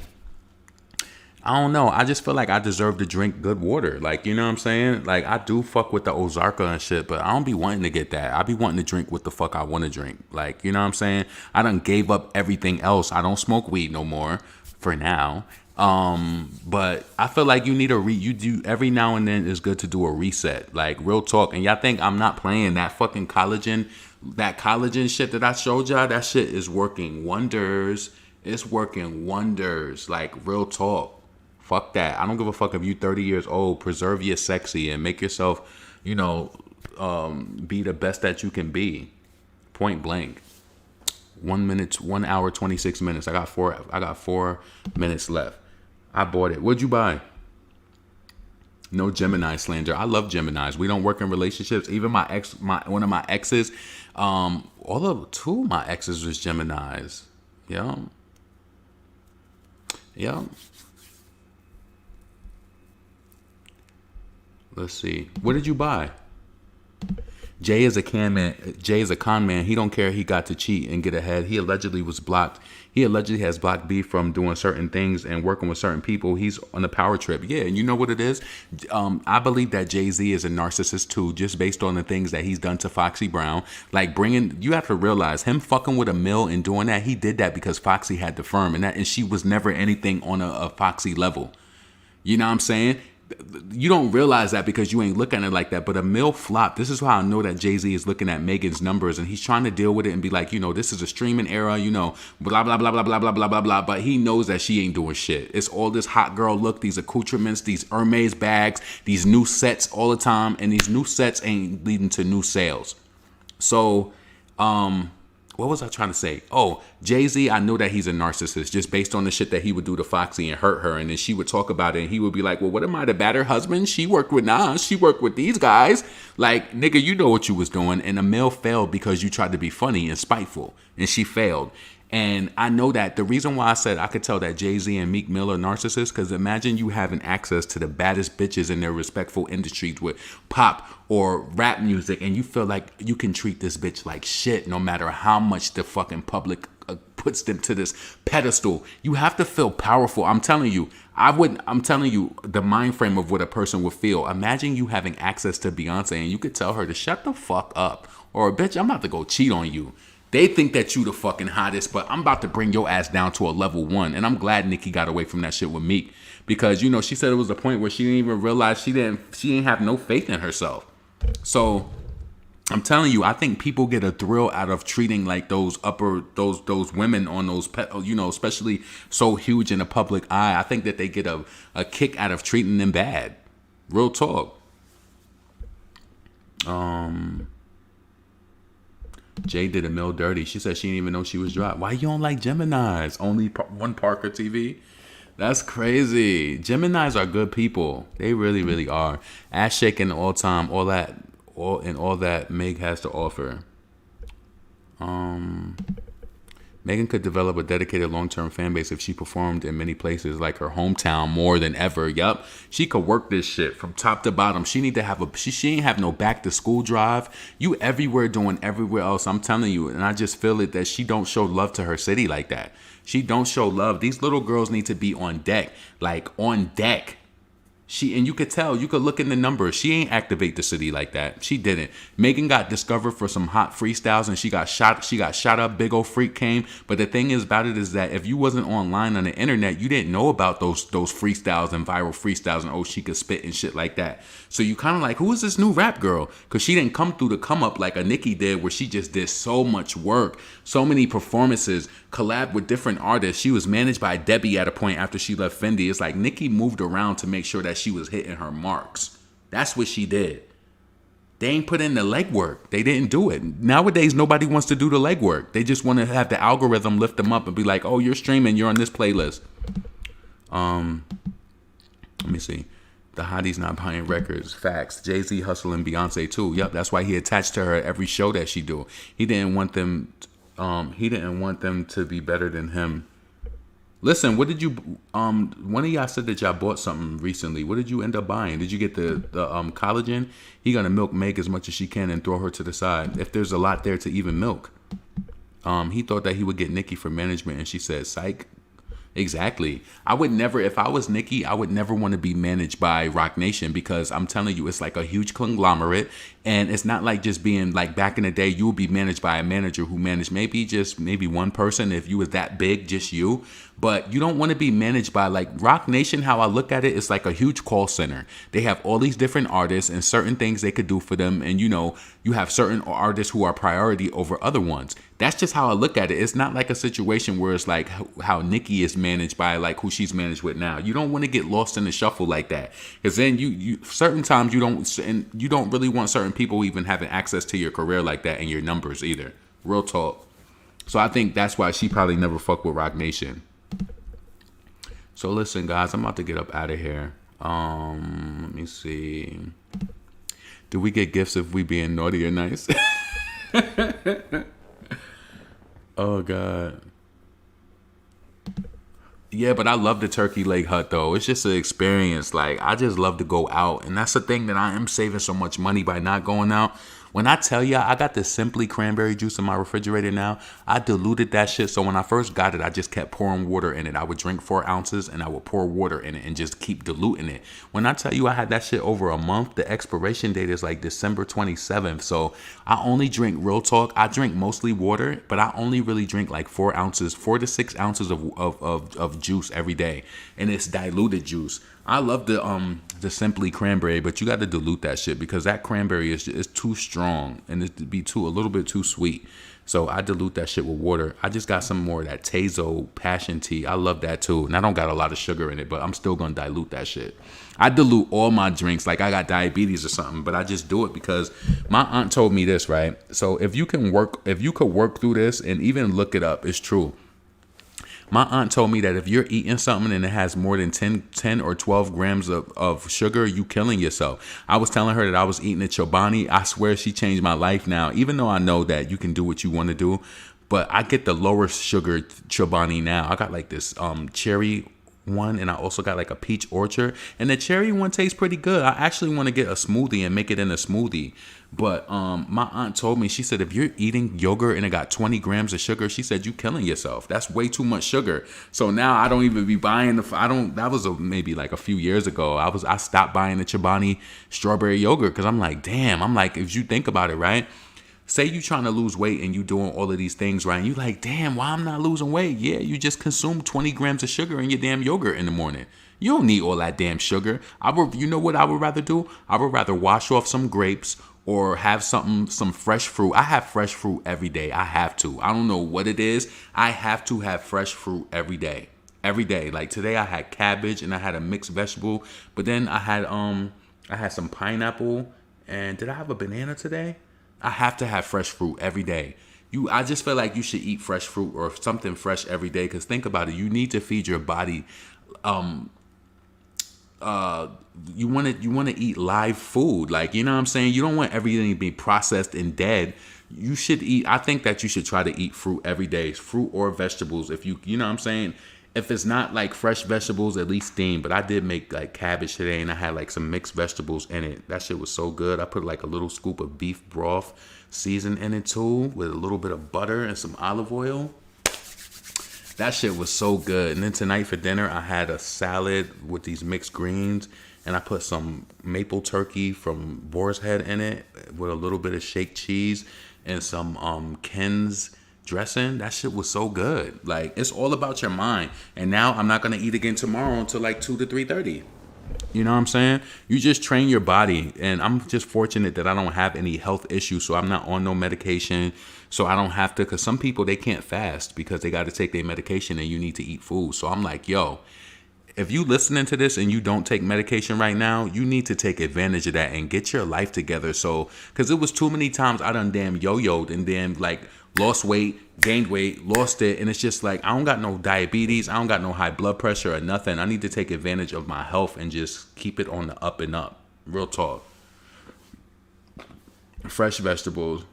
Speaker 1: I don't know. I just feel like I deserve to drink good water. Like, you know what I'm saying? Like, I do fuck with the Ozarka and shit, but I don't be wanting to get that. I be wanting to drink what the fuck I want to drink. Like, you know what I'm saying? I done gave up everything else. I don't smoke weed no more for now. But I feel like you need you do every now and then is good to do a reset, like, real talk. And y'all think I'm not playing that fucking collagen shit that I showed y'all? That shit is working wonders. It's working wonders, like, real talk. Fuck that. I don't give a fuck if you 30 years old. Preserve your sexy and make yourself, you know, be the best that you can be. Point blank. 1 hour 26 minutes. I got 4 minutes left. I bought it. What'd you buy? No Gemini slander. I love Geminis. We don't work in relationships. Even one of my exes, two of my exes was Geminis. Yeah. Let's see. What did you buy? Jay is a con man. He don't care. He got to cheat and get ahead. He allegedly was blocked. He allegedly has blocked B from doing certain things and working with certain people. He's on a power trip. Yeah, and you know what it is? I believe that Jay-Z is a narcissist too, just based on the things that he's done to Foxy Brown. Like, you have to realize, him fucking with a mill and doing that, he did that because Foxy had the firm, and she was never anything on a Foxy level. You know what I'm saying? You don't realize that because you ain't looking at it like that, but a mill flop. This is how I know that Jay-Z is looking at Megan's numbers and he's trying to deal with it and be like, you know, this is a streaming era, you know, blah, blah, blah, blah, blah, blah, blah, blah, blah. But he knows that she ain't doing shit. It's all this hot girl look, these accoutrements, these Hermes bags, these new sets all the time. And these new sets ain't leading to new sales. So, what was I trying to say? Oh, Jay-Z, I know that he's a narcissist just based on the shit that he would do to Foxy and hurt her. And then she would talk about it and he would be like, well, what am I, the better husband? She worked with Nas. She worked with these guys. Like, nigga, you know what you was doing. And Emil failed because you tried to be funny and spiteful. And she failed. And I know that the reason why I said I could tell that Jay-Z and Meek Mill are narcissists, because imagine you having access to the baddest bitches in their respectful industries with pop or rap music, and you feel like you can treat this bitch like shit no matter how much the fucking public puts them to this pedestal. You have to feel powerful. I'm telling you, I'm telling you the mind frame of what a person would feel. Imagine you having access to Beyonce and you could tell her to shut the fuck up, or bitch, I'm about to go cheat on you. They think that you the fucking hottest, but I'm about to bring your ass down to a level 1. And I'm glad Nicki got away from that shit with Meek. Because, you know, she said it was a point where she didn't even realize she didn't have no faith in herself. So I'm telling you, I think people get a thrill out of treating like those women on those, you know, especially so huge in the public eye. I think that they get a kick out of treating them bad. Real talk. Jay did a Mill dirty. She said she didn't even know she was dropped. Why you don't like Geminis? Only one Parker TV? That's crazy. Geminis are good people. They really, really are. Ass shaking all time. All that Meg has to offer. Megan could develop a dedicated long-term fan base if she performed in many places like her hometown more than ever. Yup. She could work this shit from top to bottom. She need to have she ain't have no back to school drive. You everywhere doing everywhere else. I'm telling you. And I just feel it that she don't show love to her city like that. She don't show love. These little girls need to be on deck. Like on deck. And you could tell, you could look in the numbers. She ain't activate the city like that. She didn't. Megan got discovered for some hot freestyles and she got shot up. Big old freak came. But the thing is about it is that if you wasn't online on the internet, you didn't know about those freestyles and viral freestyles and she could spit and shit like that. So you kind of like, who is this new rap girl? Because she didn't come through the come up like a Nicki did, where she just did so much work, so many performances, collab with different artists. She was managed by Debbie at a point after she left Fendi. It's like Nicki moved around to make sure that she was hitting her marks. That's what she did. They ain't put in the legwork. They didn't do it. Nowadays, nobody wants to do the legwork. They just want to have the algorithm lift them up and be like, oh, you're streaming, you're on this playlist. Let me see. The hottie's not buying records. Facts. Jay-Z hustling Beyonce too. Yep, that's why he attached to her at every show that she do. He didn't want them to be better than him. Listen, what did you one of y'all said that y'all bought something recently. What did you end up buying? Did you get the collagen? He gonna milk Meg as much as she can and throw her to the side. If there's a lot there to even milk. He thought that he would get Nicki for management and she said, psych. Exactly. I would never, if I was Nicki, I would never want to be managed by Roc Nation because I'm telling you, it's like a huge conglomerate. And it's not like just being like back in the day, you would be managed by a manager who managed maybe one person if you was that big, just you. But you don't want to be managed by like Roc Nation. How I look at it, it's like a huge call center. They have all these different artists and certain things they could do for them. And you know, you have certain artists who are priority over other ones. That's just how I look at it. It's not like a situation where it's like how Nicki is managed by like who she's managed with now. You don't want to get lost in the shuffle like that, because then you certain times you don't really want certain people even having access to your career like that and your numbers either. Real talk. So I think that's why she probably never fucked with Roc Nation. So listen, guys, I'm about to get up out of here. Let me see. Do we get gifts if we being naughty or nice? Oh, God. Yeah, but I love the turkey leg hut, though. It's just an experience. Like, I just love to go out. And that's the thing that I am saving so much money by not going out. When I tell you I got this Simply cranberry juice in my refrigerator now, I diluted that shit. So when I first got it, I just kept pouring water in it. I would drink 4 ounces and I would pour water in it and just keep diluting it. When I tell you I had that shit over a month, the expiration date is like December 27th. So I only drink, real talk, I drink mostly water, but I only really drink like 4 to 6 ounces of juice every day. And it's diluted juice. I love the Simply cranberry, but you got to dilute that shit because that cranberry is too strong and it'd be a little bit too sweet. So I dilute that shit with water. I just got some more of that Tazo passion tea. I love that too. And I don't got a lot of sugar in it, but I'm still going to dilute that shit. I dilute all my drinks like I got diabetes or something, but I just do it because my aunt told me this, right? So if you could work through this and even look it up, it's true. My aunt told me that if you're eating something and it has more than 10 or 12 grams of sugar, you killing yourself. I was telling her that I was eating a Chobani. I swear she changed my life now, even though I know that you can do what you want to do. But I get the lower sugar Chobani now. I got like this cherry one, and I also got like a peach orchard, and the cherry one tastes pretty good. I actually want to get a smoothie and make it in a smoothie. But my aunt told me, she said, if you're eating yogurt and it got 20 grams of sugar, she said, you killing yourself. That's way too much sugar. So now I don't even be buying that was maybe like a few years ago. I stopped buying the Chobani strawberry yogurt because I'm like, damn, if you think about it, right? Say you trying to lose weight and you doing all of these things right, and you like, damn, why I'm not losing weight? Yeah, you just consume 20 grams of sugar in your damn yogurt in the morning. You don't need all that damn sugar. You know what I would rather do? I would rather wash off some grapes or have some fresh fruit. I have fresh fruit every day. I have to. I don't know what it is. I have to have fresh fruit every day. Every day. Like today I had cabbage and I had a mixed vegetable, but then I had some pineapple, and did I have a banana today? I have to have fresh fruit every day. I just feel like you should eat fresh fruit or something fresh every day, because think about it. You need to feed your body. You want to eat live food. Like, you know what I'm saying? You don't want everything to be processed and dead. You should eat. I think that you should try to eat fruit every day, fruit or vegetables. If you know what I'm saying? If it's not like fresh vegetables, at least steamed. But I did make like cabbage today, and I had like some mixed vegetables in it. That shit was so good. I put like a little scoop of beef broth seasoned in it too, with a little bit of butter and some olive oil. That shit was so good. And then tonight for dinner, I had a salad with these mixed greens, and I put some maple turkey from Boar's Head in it with a little bit of shake cheese and some Ken's dressing. That shit was so good. Like, it's all about your mind. And now I'm not gonna eat again tomorrow until like 2 to 3:30. You know what I'm saying? You just train your body. And I'm just fortunate that I don't have any health issues, so I'm not on no medication. So I don't have to, because some people, they can't fast because they got to take their medication and you need to eat food. So I'm like, yo, if you listening to this and you don't take medication right now, you need to take advantage of that and get your life together. So, because it was too many times I done damn yo-yoed and then like lost weight, gained weight, lost it. And it's just like, I don't got no diabetes. I don't got no high blood pressure or nothing. I need to take advantage of my health and just keep it on the up and up. Real talk. Fresh vegetables.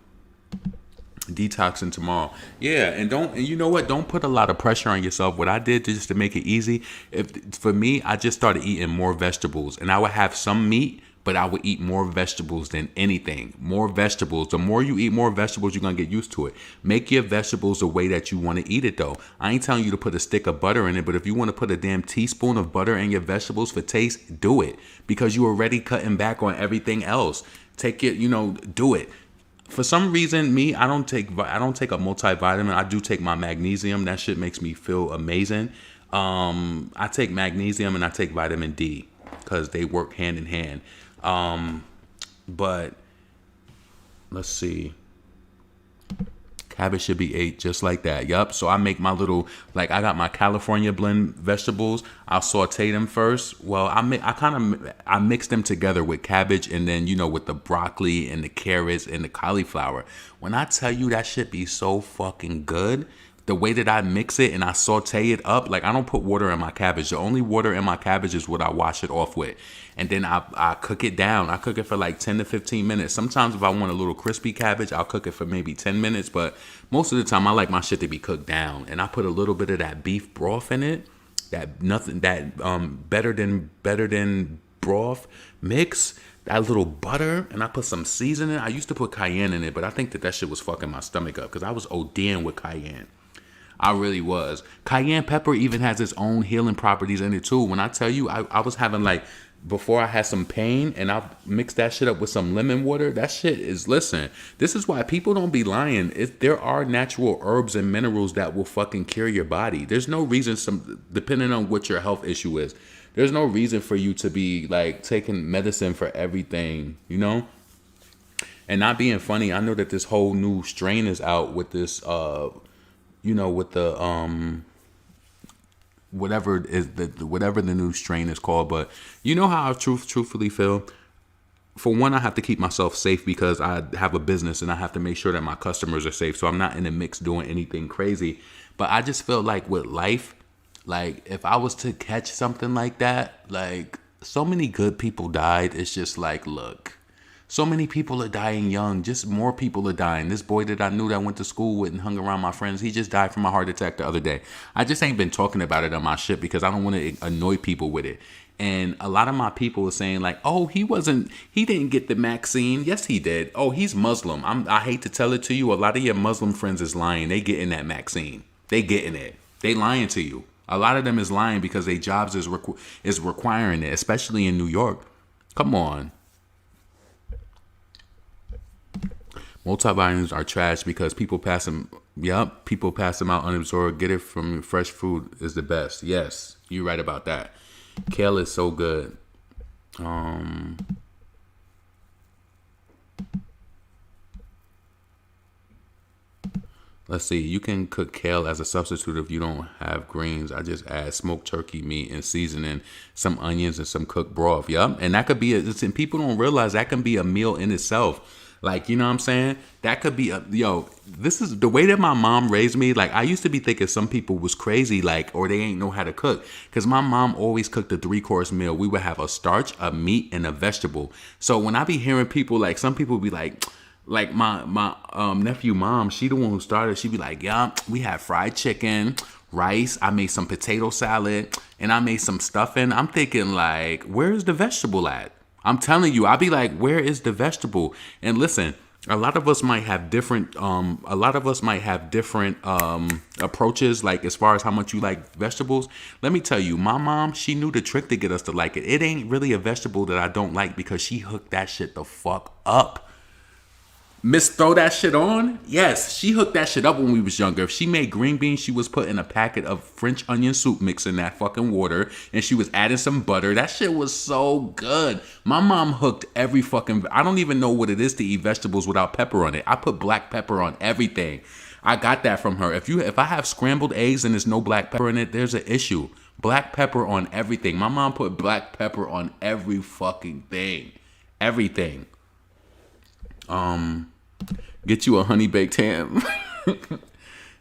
Speaker 1: Detoxing tomorrow. Yeah, and you know what? Don't put a lot of pressure on yourself. What I did just to make it easy, for me, I just started eating more vegetables, and I would have some meat, but I would eat more vegetables than anything. More vegetables. The more you eat more vegetables, you're gonna get used to it. Make your vegetables the way that you want to eat it, though. I ain't telling you to put a stick of butter in it, but if you want to put a damn teaspoon of butter in your vegetables for taste, do it, because you already cutting back on everything else. Take it, do it. For some reason, I don't take a multivitamin. I do take my magnesium. That shit makes me feel amazing. I take magnesium and I take vitamin D because they work hand in hand. But let's see. Cabbage should be ate just like that. Yup. So I make my little, I got my California blend vegetables. I'll saute them first. Well, I mix them together with cabbage, and then, with the broccoli and the carrots and the cauliflower. When I tell you that shit be so fucking good, the way that I mix it and I saute it up, I don't put water in my cabbage. The only water in my cabbage is what I wash it off with. And then I cook it down. I cook it for 10 to 15 minutes. Sometimes if I want a little crispy cabbage, I'll cook it for maybe 10 minutes. But most of the time, I like my shit to be cooked down. And I put a little bit of that beef broth in it. Better than broth mix. That little butter, and I put some seasoning. I used to put cayenne in it, but I think that shit was fucking my stomach up because I was ODing with cayenne. I really was. Cayenne pepper even has its own healing properties in it too. When I tell you, I was having before I had some pain, and I mixed that shit up with some lemon water. That shit is, listen, this is why people don't be lying. There are natural herbs and minerals that will fucking cure your body. There's no reason, depending on what your health issue is, there's no reason for you to be taking medicine for everything, And not being funny, I know that this whole new strain is out with this, with the whatever the new strain is called. But you know how I truthfully feel. For one, I have to keep myself safe because I have a business and I have to make sure that my customers are safe. So I'm not in the mix doing anything crazy. But I just feel like with life, if I was to catch something like that, so many good people died. It's just look. So many people are dying young. Just more people are dying. This boy that I knew that I went to school with and hung around my friends, he just died from a heart attack the other day. I just ain't been talking about it on my shit because I don't want to annoy people with it. And a lot of my people are saying oh, he didn't get the vaccine. Yes, he did. Oh, he's Muslim. I hate to tell it to you. A lot of your Muslim friends is lying. They getting that vaccine. They getting it. They lying to you. A lot of them is lying because their jobs is requiring it, especially in New York. Come on. Multivitamins are trash because people pass them. Yup, people pass them out unabsorbed. Get it from fresh food is the best. Yes, you're right about that. Kale is so good. Let's see. You can cook kale as a substitute if you don't have greens. I just add smoked turkey meat and seasoning, some onions and some cooked broth. Yup, and that could be and people don't realize that can be a meal in itself. Like, you know what I'm saying? That could be this is the way that my mom raised me. Like, I used to be thinking some people was crazy, like, or they ain't know how to cook. Because my mom always cooked a 3-course meal. We would have a starch, a meat, and a vegetable. So when I be hearing people, like, some people be like my nephew mom, she the one who started. She be like, yeah, we had fried chicken, rice. I made some potato salad, and I made some stuffing. I'm thinking, like, where's the vegetable at? I'm telling you, I'll be like, where is the vegetable? And listen, a lot of us might have different approaches, like as far as how much you like vegetables. Let me tell you, my mom, she knew the trick to get us to like it. It ain't really a vegetable that I don't like because she hooked that shit the fuck up. Miss Throw That Shit On? Yes, she hooked that shit up when we was younger. If she made green beans, she was putting a packet of French onion soup mix in that fucking water, and she was adding some butter. That shit was so good. My mom hooked every fucking... I don't even know what it is to eat vegetables without pepper on it. I put black pepper on everything. I got that from her. If I have scrambled eggs and there's no black pepper in it, there's an issue. Black pepper on everything. My mom put black pepper on every fucking thing. Everything. Get you a honey baked ham.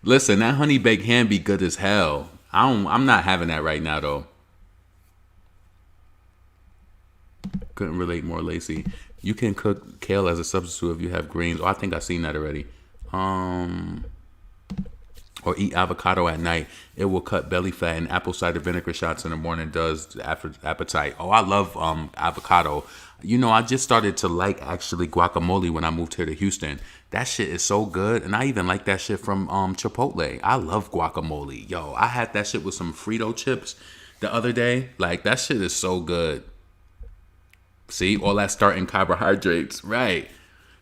Speaker 1: Listen, that honey baked ham be good as hell. I'm not having that right now though. Couldn't relate more, Lacey. You can cook kale as a substitute if you have greens. Oh, I think I've seen that already. Or eat avocado at night. It will cut belly fat, and apple cider vinegar shots in the morning does after appetite. Oh, I love avocado. You know, I just started to like actually guacamole when I moved here to Houston. That shit is so good. And I even like that shit from Chipotle. I love guacamole. Yo, I had that shit with some Frito chips the other day. Like, that shit is so good. See, all that starting carbohydrates. Right.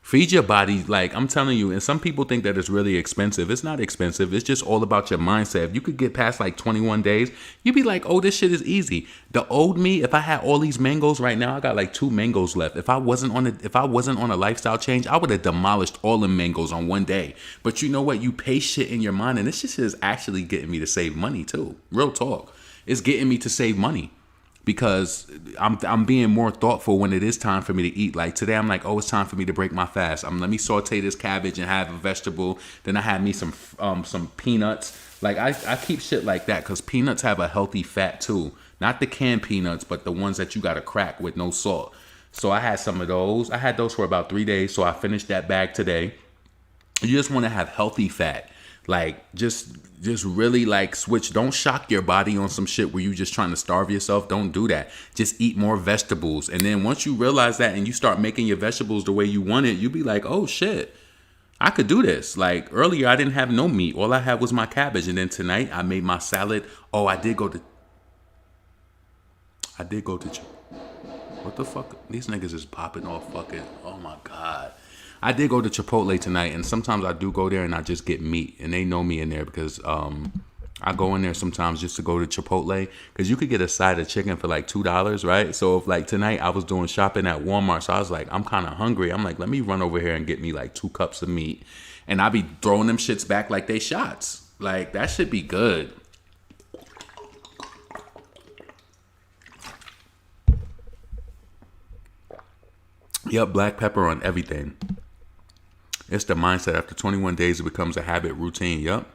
Speaker 1: Feed your body, like I'm telling you, and some people think that it's really expensive. It's not expensive. It's just all about your mindset. If you could get past like 21 days, you'd be like, oh, this shit is easy. The old me, if I had all these mangoes right now, I got like 2 mangoes left. If I wasn't on a lifestyle change, I would have demolished all the mangoes on one day. But you know what? You pay shit in your mind, and this shit is actually getting me to save money too. Real talk. It's getting me to save money. Because I'm being more thoughtful when it is time for me to eat. Like today, I'm like, oh, it's time for me to break my fast. Let me saute this cabbage and have a vegetable. Then I had me some peanuts. Like I keep shit like that because peanuts have a healthy fat too. Not the canned peanuts, but the ones that you gotta crack with no salt. So I had some of those. I had those for about 3 days. So I finished that bag today. You just want to have healthy fat. Like just really like switch. Don't shock your body on some shit where you just trying to starve yourself. Don't do that. Just eat more vegetables. And then once you realize that and you start making your vegetables the way you want it, you be like, oh shit, I could do this. Like earlier I didn't have no meat. All I had was my cabbage. And then tonight I made my salad. Oh, I did go to what the fuck? These niggas is popping off fucking, oh my God. I did go to Chipotle tonight, and sometimes I do go there and I just get meat, and they know me in there because I go in there sometimes just to go to Chipotle because you could get a side of chicken for like $2, right? So if like tonight I was doing shopping at Walmart, so I was like, I'm kind of hungry. I'm like, let me run over here and get me like 2 cups of meat, and I be throwing them shits back like they shots. Like that should be good. Yep, black pepper on everything. It's the mindset. After 21 days, it becomes a habit, routine. Yup.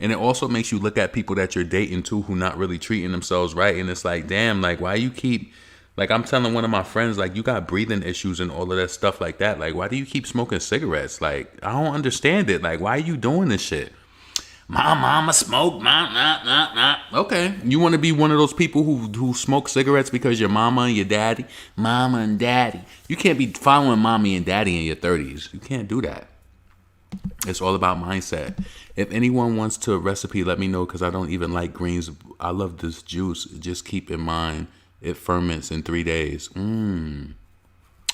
Speaker 1: And it also makes you look at people that you're dating too who not really treating themselves right. And it's like, damn, like, why you keep, like, I'm telling one of my friends, like, you got breathing issues and all of that stuff like that. Like, why do you keep smoking cigarettes? Like, I don't understand it. Like, why are you doing this shit? My mama smoked, Okay, you want to be one of those people who smoke cigarettes because your mama and your daddy, mama and daddy. You can't be following mommy and daddy in your 30s. You can't do that. It's all about mindset. If anyone wants to recipe, let me know because I don't even like greens. I love this juice. Just keep in mind it ferments in 3 days.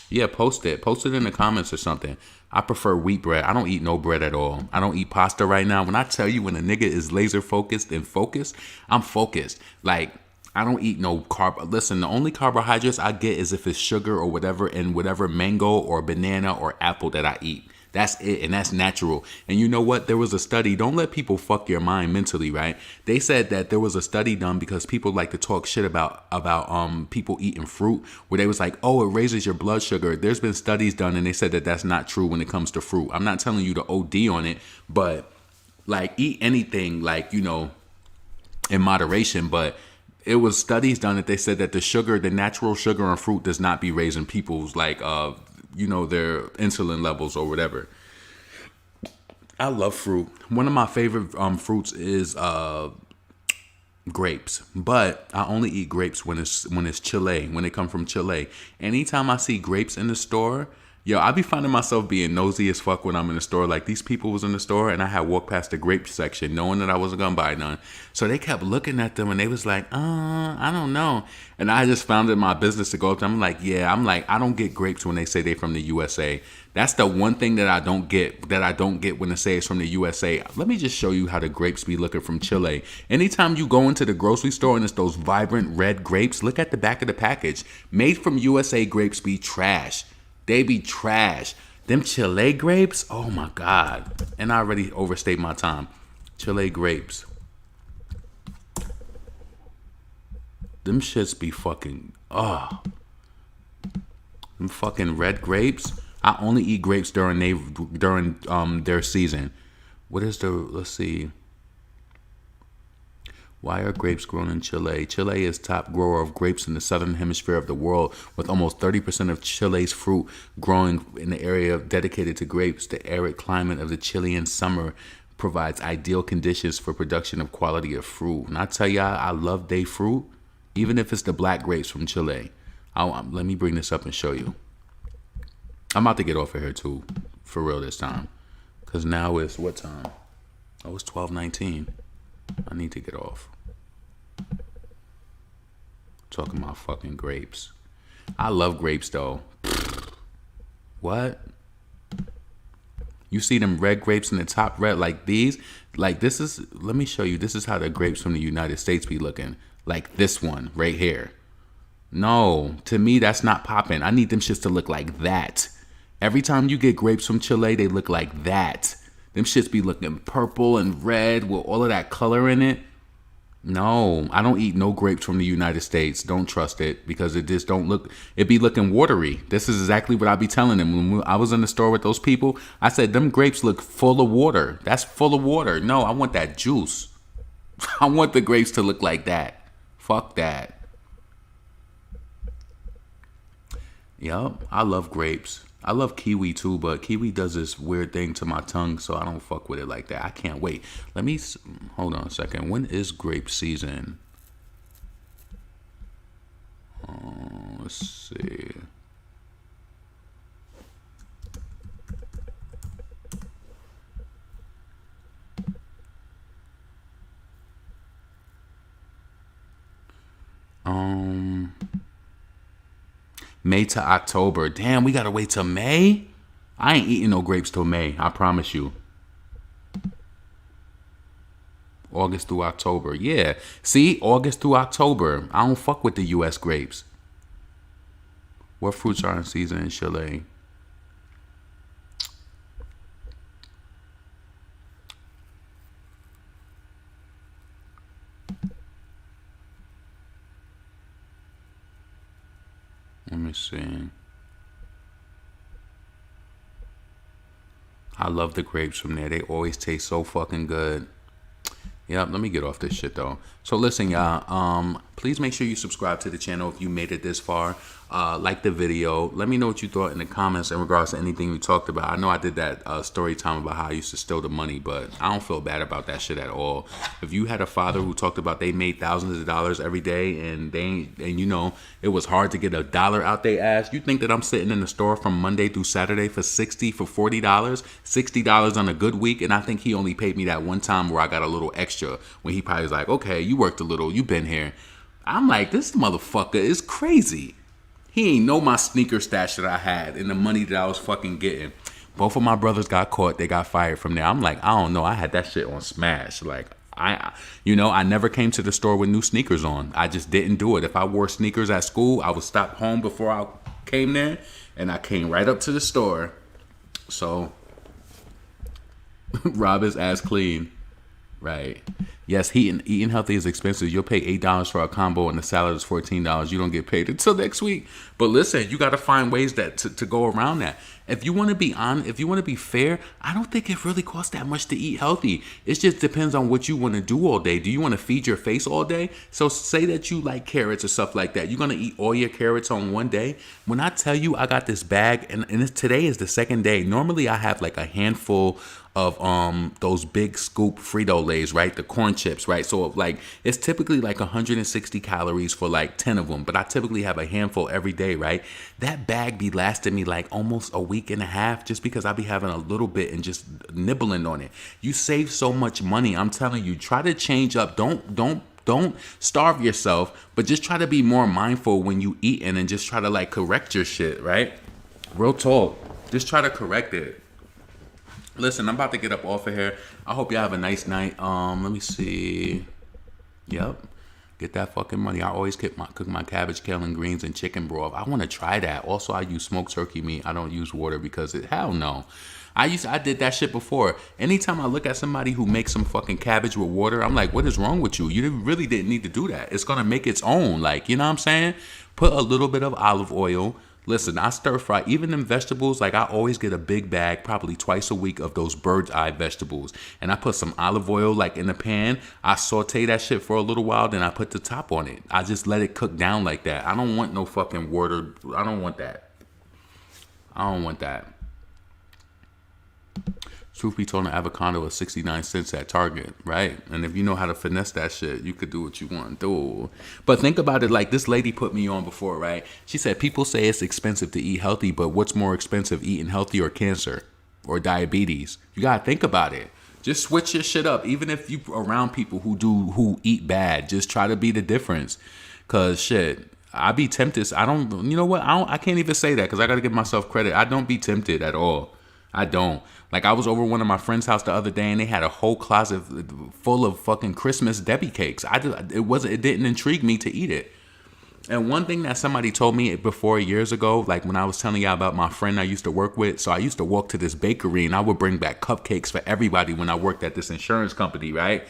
Speaker 1: Yeah, post it. Post it in the comments or something. I prefer wheat bread. I don't eat no bread at all. I don't eat pasta right now. When I tell you when a nigga is laser focused and focused, I'm focused. Like, I don't eat no carb. Listen, the only carbohydrates I get is if it's sugar or whatever, and whatever mango or banana or apple that I eat. That's it, and that's natural. And you know what? There was a study. Don't let people fuck your mind mentally, right? They said that there was a study done because people like to talk shit about people eating fruit, where they was like, oh, it raises your blood sugar. There's been studies done, and they said that that's not true when it comes to fruit. I'm not telling you to OD on it, but like eat anything, like, you know, in moderation. But it was studies done that they said that the sugar, the natural sugar in fruit, does not be raising people's like you know, their insulin levels or whatever. I love fruit. One of my favorite fruits is grapes, but I only eat grapes when it's Chile, when they come from Chile. Anytime I see grapes in the store, yo, I be finding myself being nosy as fuck when I'm in the store. Like, these people was in the store and I had walked past the grape section knowing that I wasn't gonna buy none. So they kept looking at them and they was like, I don't know. And I just found it my business to go up to them. I'm like, I don't get grapes when they say they from the USA. That's the one thing that I don't get when they say it's from the USA. Let me just show you how the grapes be looking from Chile. Anytime you go into the grocery store and it's those vibrant red grapes, look at the back of the package. Made from USA grapes be trash. They be trash. Them Chile grapes, oh my God. And I already overstayed my time. Chile grapes. Them shits be fucking, them fucking red grapes. I only eat grapes during their season. What is let's see. Why are grapes grown in Chile? Chile is top grower of grapes in the southern hemisphere of the world, with almost 30% of Chile's fruit growing in the area dedicated to grapes. The arid climate of the Chilean summer provides ideal conditions for production of quality of fruit. And I tell y'all, I love day fruit, even if it's the black grapes from Chile. Let me bring this up and show you. I'm about to get off of here too, for real this time. Because now it's what time? Oh, it's 12:19. I need to get off. Talking about fucking grapes. I love grapes though. What? You see them red grapes in the top red like these? Like this is, let me show you. This is how the grapes from the United States be looking. Like this one right here. No, to me that's not popping. I need them shits to look like that. Every time you get grapes from Chile, they look like that. Them shits be looking purple and red with all of that color in it. No, I don't eat no grapes from the United States. Don't trust it because it just don't look, it be looking watery. This is exactly what I be telling them. When I was in the store with those people, I said, them grapes look full of water. That's full of water. No, I want that juice. I want the grapes to look like that. Fuck that. Yup, I love grapes. I love kiwi too, but kiwi does this weird thing to my tongue, so I don't fuck with it like that. I can't wait. Let me, hold on a second. When is grape season? Let's see. May to October. Damn, we gotta wait till May? I ain't eating no grapes till May, I promise you. August through October. Yeah. See? August through October. I don't fuck with the US grapes. What fruits are in season in Chile? Let me see. I love the grapes from there. They always taste so fucking good. Yep, let me get off this shit though. So listen, y'all, please make sure you subscribe to the channel if you made it this far. Like the video. Let me know what you thought in the comments in regards to anything we talked about. I know I did that story time about how I used to steal the money, but I don't feel bad about that shit at all. If you had a father who talked about they made thousands of dollars every day and you know it was hard to get $1 out they ass, you think that I'm sitting in the store from Monday through Saturday for $40, $60 on a good week, and I think he only paid me that one time where I got a little extra when he probably was like, okay, you worked a little, you been here. I'm like, this motherfucker is crazy. He ain't know my sneaker stash that I had and the money that I was fucking getting. Both of my brothers got caught. They got fired from there. I'm like, I don't know. I had that shit on smash. Like, I never came to the store with new sneakers on. I just didn't do it. If I wore sneakers at school, I would stop home before I came there, and I came right up to the store. So, rob his ass clean. Right. Yes, eating healthy is expensive. You'll pay $8 for a combo and the salad is $14. You don't get paid until next week. But listen, you got to find ways to go around that. If you want to be fair, I don't think it really costs that much to eat healthy. It just depends on what you want to do all day. Do you want to feed your face all day? So say that you like carrots or stuff like that. You're going to eat all your carrots on one day. When I tell you I got this bag, and today is the second day. Normally I have like a handful of those big scoop Frito-Lays, right? The corn chips, right? So like it's typically like 160 calories for like 10 of them, but I typically have a handful every day, right? That bag be lasting me like almost a week and a half just because I be having a little bit and just nibbling on it. You save so much money. I'm telling you, try to change up. Don't starve yourself, but just try to be more mindful when you eat and just try to like correct your shit, right? Real talk. Just try to correct it. Listen, I'm about to get up off of here. I hope y'all have a nice night. Let me see. Yep. Get that fucking money. I always cook my cabbage, kale, and greens and chicken broth. I want to try that. Also, I use smoked turkey meat. I don't use water because hell no. I did that shit before. Anytime I look at somebody who makes some fucking cabbage with water, I'm like, what is wrong with you? You really didn't need to do that. It's gonna make its own. Like, you know what I'm saying? Put a little bit of olive oil. Listen, I stir fry even them vegetables. Like I always get a big bag, probably twice a week, of those bird's eye vegetables, and I put some olive oil like in the pan. I saute that shit for a little while, then I put the top on it. I just let it cook down like that. I don't want no fucking water. I don't want that. Truth be told, an avocado is 69 cents at Target, right? And if you know how to finesse that shit, you could do what you want to do. But think about it like this lady put me on before, right? She said, people say it's expensive to eat healthy, but what's more expensive, eating healthy or cancer or diabetes? You got to think about it. Just switch your shit up. Even if you around people who eat bad, just try to be the difference. Cause shit, I be tempted. You know what? I can't even say that because I got to give myself credit. I don't be tempted at all. I don't. Like, I was over one of my friend's house the other day, and they had a whole closet full of fucking Christmas Debbie cakes. It didn't intrigue me to eat it. And one thing that somebody told me before years ago, like when I was telling y'all about my friend I used to work with, so I used to walk to this bakery, and I would bring back cupcakes for everybody when I worked at this insurance company, right?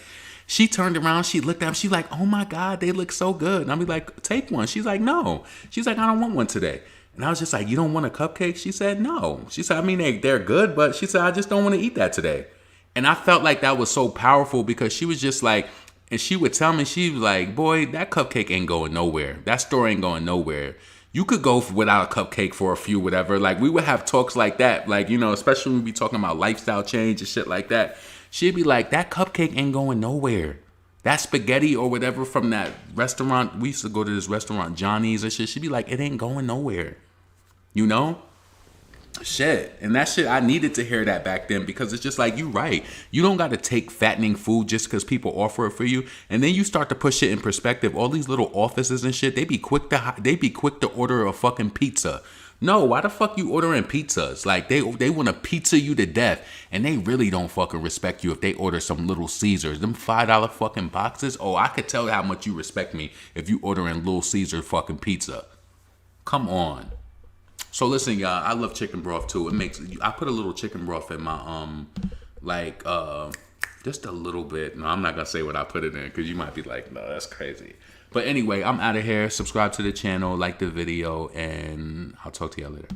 Speaker 1: She turned around, she looked at them, she's like, oh my God, they look so good. And I'll be like, take one. She's like, no. She's like, I don't want one today. And I was just like, you don't want a cupcake? She said, no. She said, I mean, they're good, but she said, I just don't want to eat that today. And I felt like that was so powerful because she was just like, and she would tell me, she was like, boy, that cupcake ain't going nowhere. That store ain't going nowhere. You could go without a cupcake for a few, whatever. Like, we would have talks like that. Like, you know, especially when we be talking about lifestyle change and shit like that. She'd be like, that cupcake ain't going nowhere. That spaghetti or whatever from that restaurant, we used to go to this restaurant, Johnny's and shit. She'd be like, it ain't going nowhere. You know? Shit. And that shit, I needed to hear that back then because it's just like, you right. You don't got to take fattening food just because people offer it for you. And then you start to push it in perspective. All these little offices and shit, they be quick to order a fucking pizza. No, why the fuck you ordering pizzas? Like, they want to pizza you to death, and they really don't fucking respect you if they order some Little Caesars. Them $5 fucking boxes, oh, I could tell how much you respect me if you ordering Little Caesar fucking pizza. Come on. So listen, y'all, I love chicken broth too. I put a little chicken broth in my, just a little bit. No, I'm not going to say what I put it in because you might be like, no, that's crazy. But anyway, I'm out of here. Subscribe to the channel, like the video, and I'll talk to y'all later.